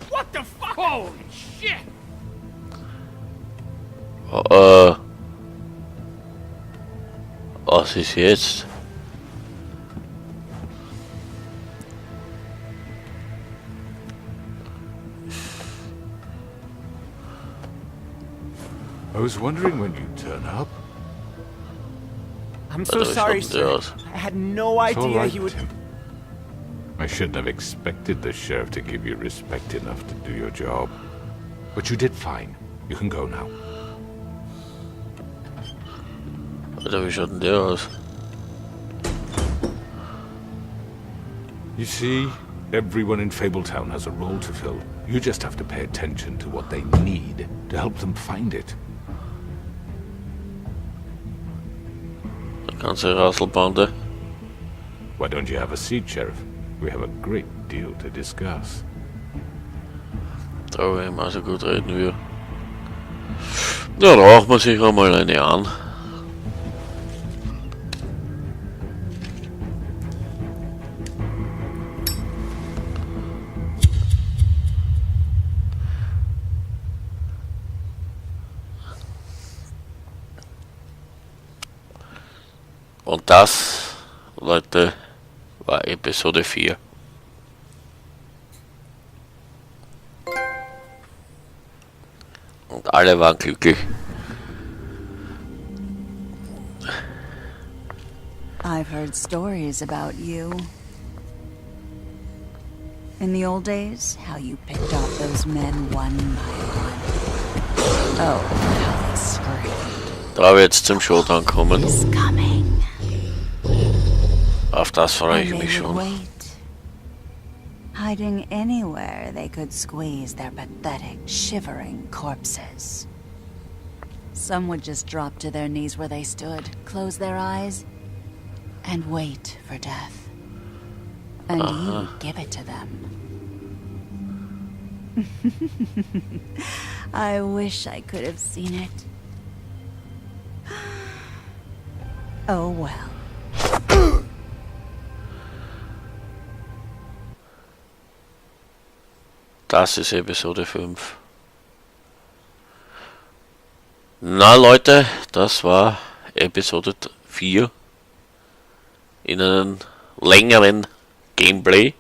What the fuck? Holy shit! Was ist jetzt? I was wondering when you'd turn up. I'm so sorry, sir. I had no idea he would... I shouldn't have expected the sheriff to give you respect enough to do your job. But you did fine. You can go now. Alter, wie schaut denn der aus? You see, everyone in Fabletown has a role to fill. You just have to pay attention to what they need to help them find it. Die ganze Rasselbande. Why don't you have a seat, Sheriff? We have a great deal to discuss. Da will ich mal so gut reden wie. Ja, raucht man sich einmal eine an. Und das, Leute, war Episode 4. Und alle waren glücklich. I've heard stories about you. In the old days, how you picked off those men one by one. Oh, how they screamed. Da wir jetzt zum Showdown kommen. He's coming. Auf das freue ich And mich they schon. would wait, hiding anywhere they could squeeze their pathetic, shivering corpses. Some would just drop to their knees where they stood, close their eyes, and wait for death. And you would give it to them. I wish I could have seen it. Oh well. Das ist Episode 5. Na Leute, das war Episode 4 in einem längeren Gameplay.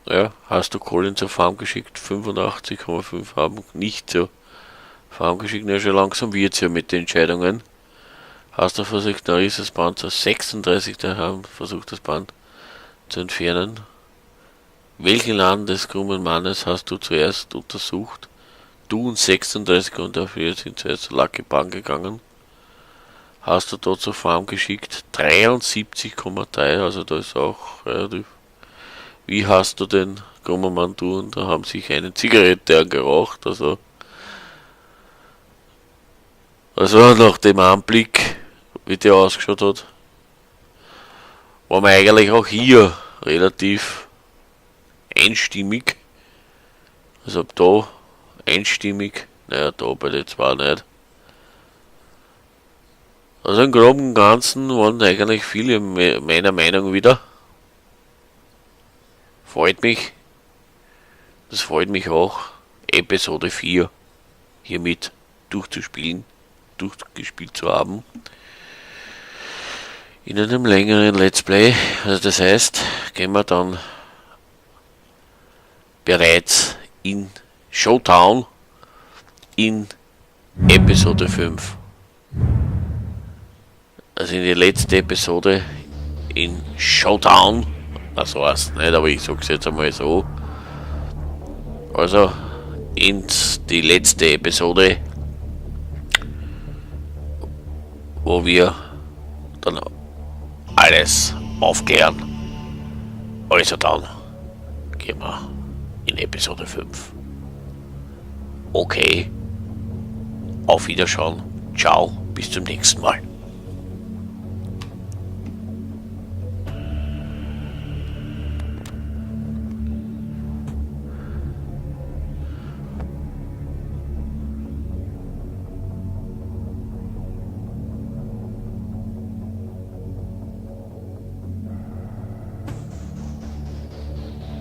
Ja, hast du Colin zur Farm geschickt? 85,5 haben nicht zur Farm geschickt. Ja, schon langsam wird's ja mit den Entscheidungen. Hast du versucht, da ist das Band zu 36, da haben versucht, das Band zu entfernen. Welchen Laden des krummen Mannes hast du zuerst untersucht? Du und 36 und dafür sind zuerst zur Lucky Bank gegangen. Hast du dort zur Farm geschickt? 73,3, also da ist auch relativ. Wie hast du den krummen Mann tun? Da haben sich eine Zigarette angeraucht, also nach dem Anblick, wie der ausgeschaut hat, war man eigentlich auch hier relativ einstimmig. Also ob da einstimmig, naja, da bei den zwei nicht. Also im Groben und Ganzen waren eigentlich viele meiner Meinung wieder. Freut mich. Das freut mich auch, Episode 4 hiermit durchzuspielen, durchgespielt zu haben. In einem längeren Let's Play. Also das heißt, gehen wir dann bereits in Showdown in Episode 5. Also in die letzte Episode in Showdown. Also heißt nicht, aber ich sag's jetzt einmal so. Also in die letzte Episode, wo wir dann alles aufklären. Also dann gehen wir in Episode 5. Okay, auf Wiederschauen, ciao, bis zum nächsten Mal.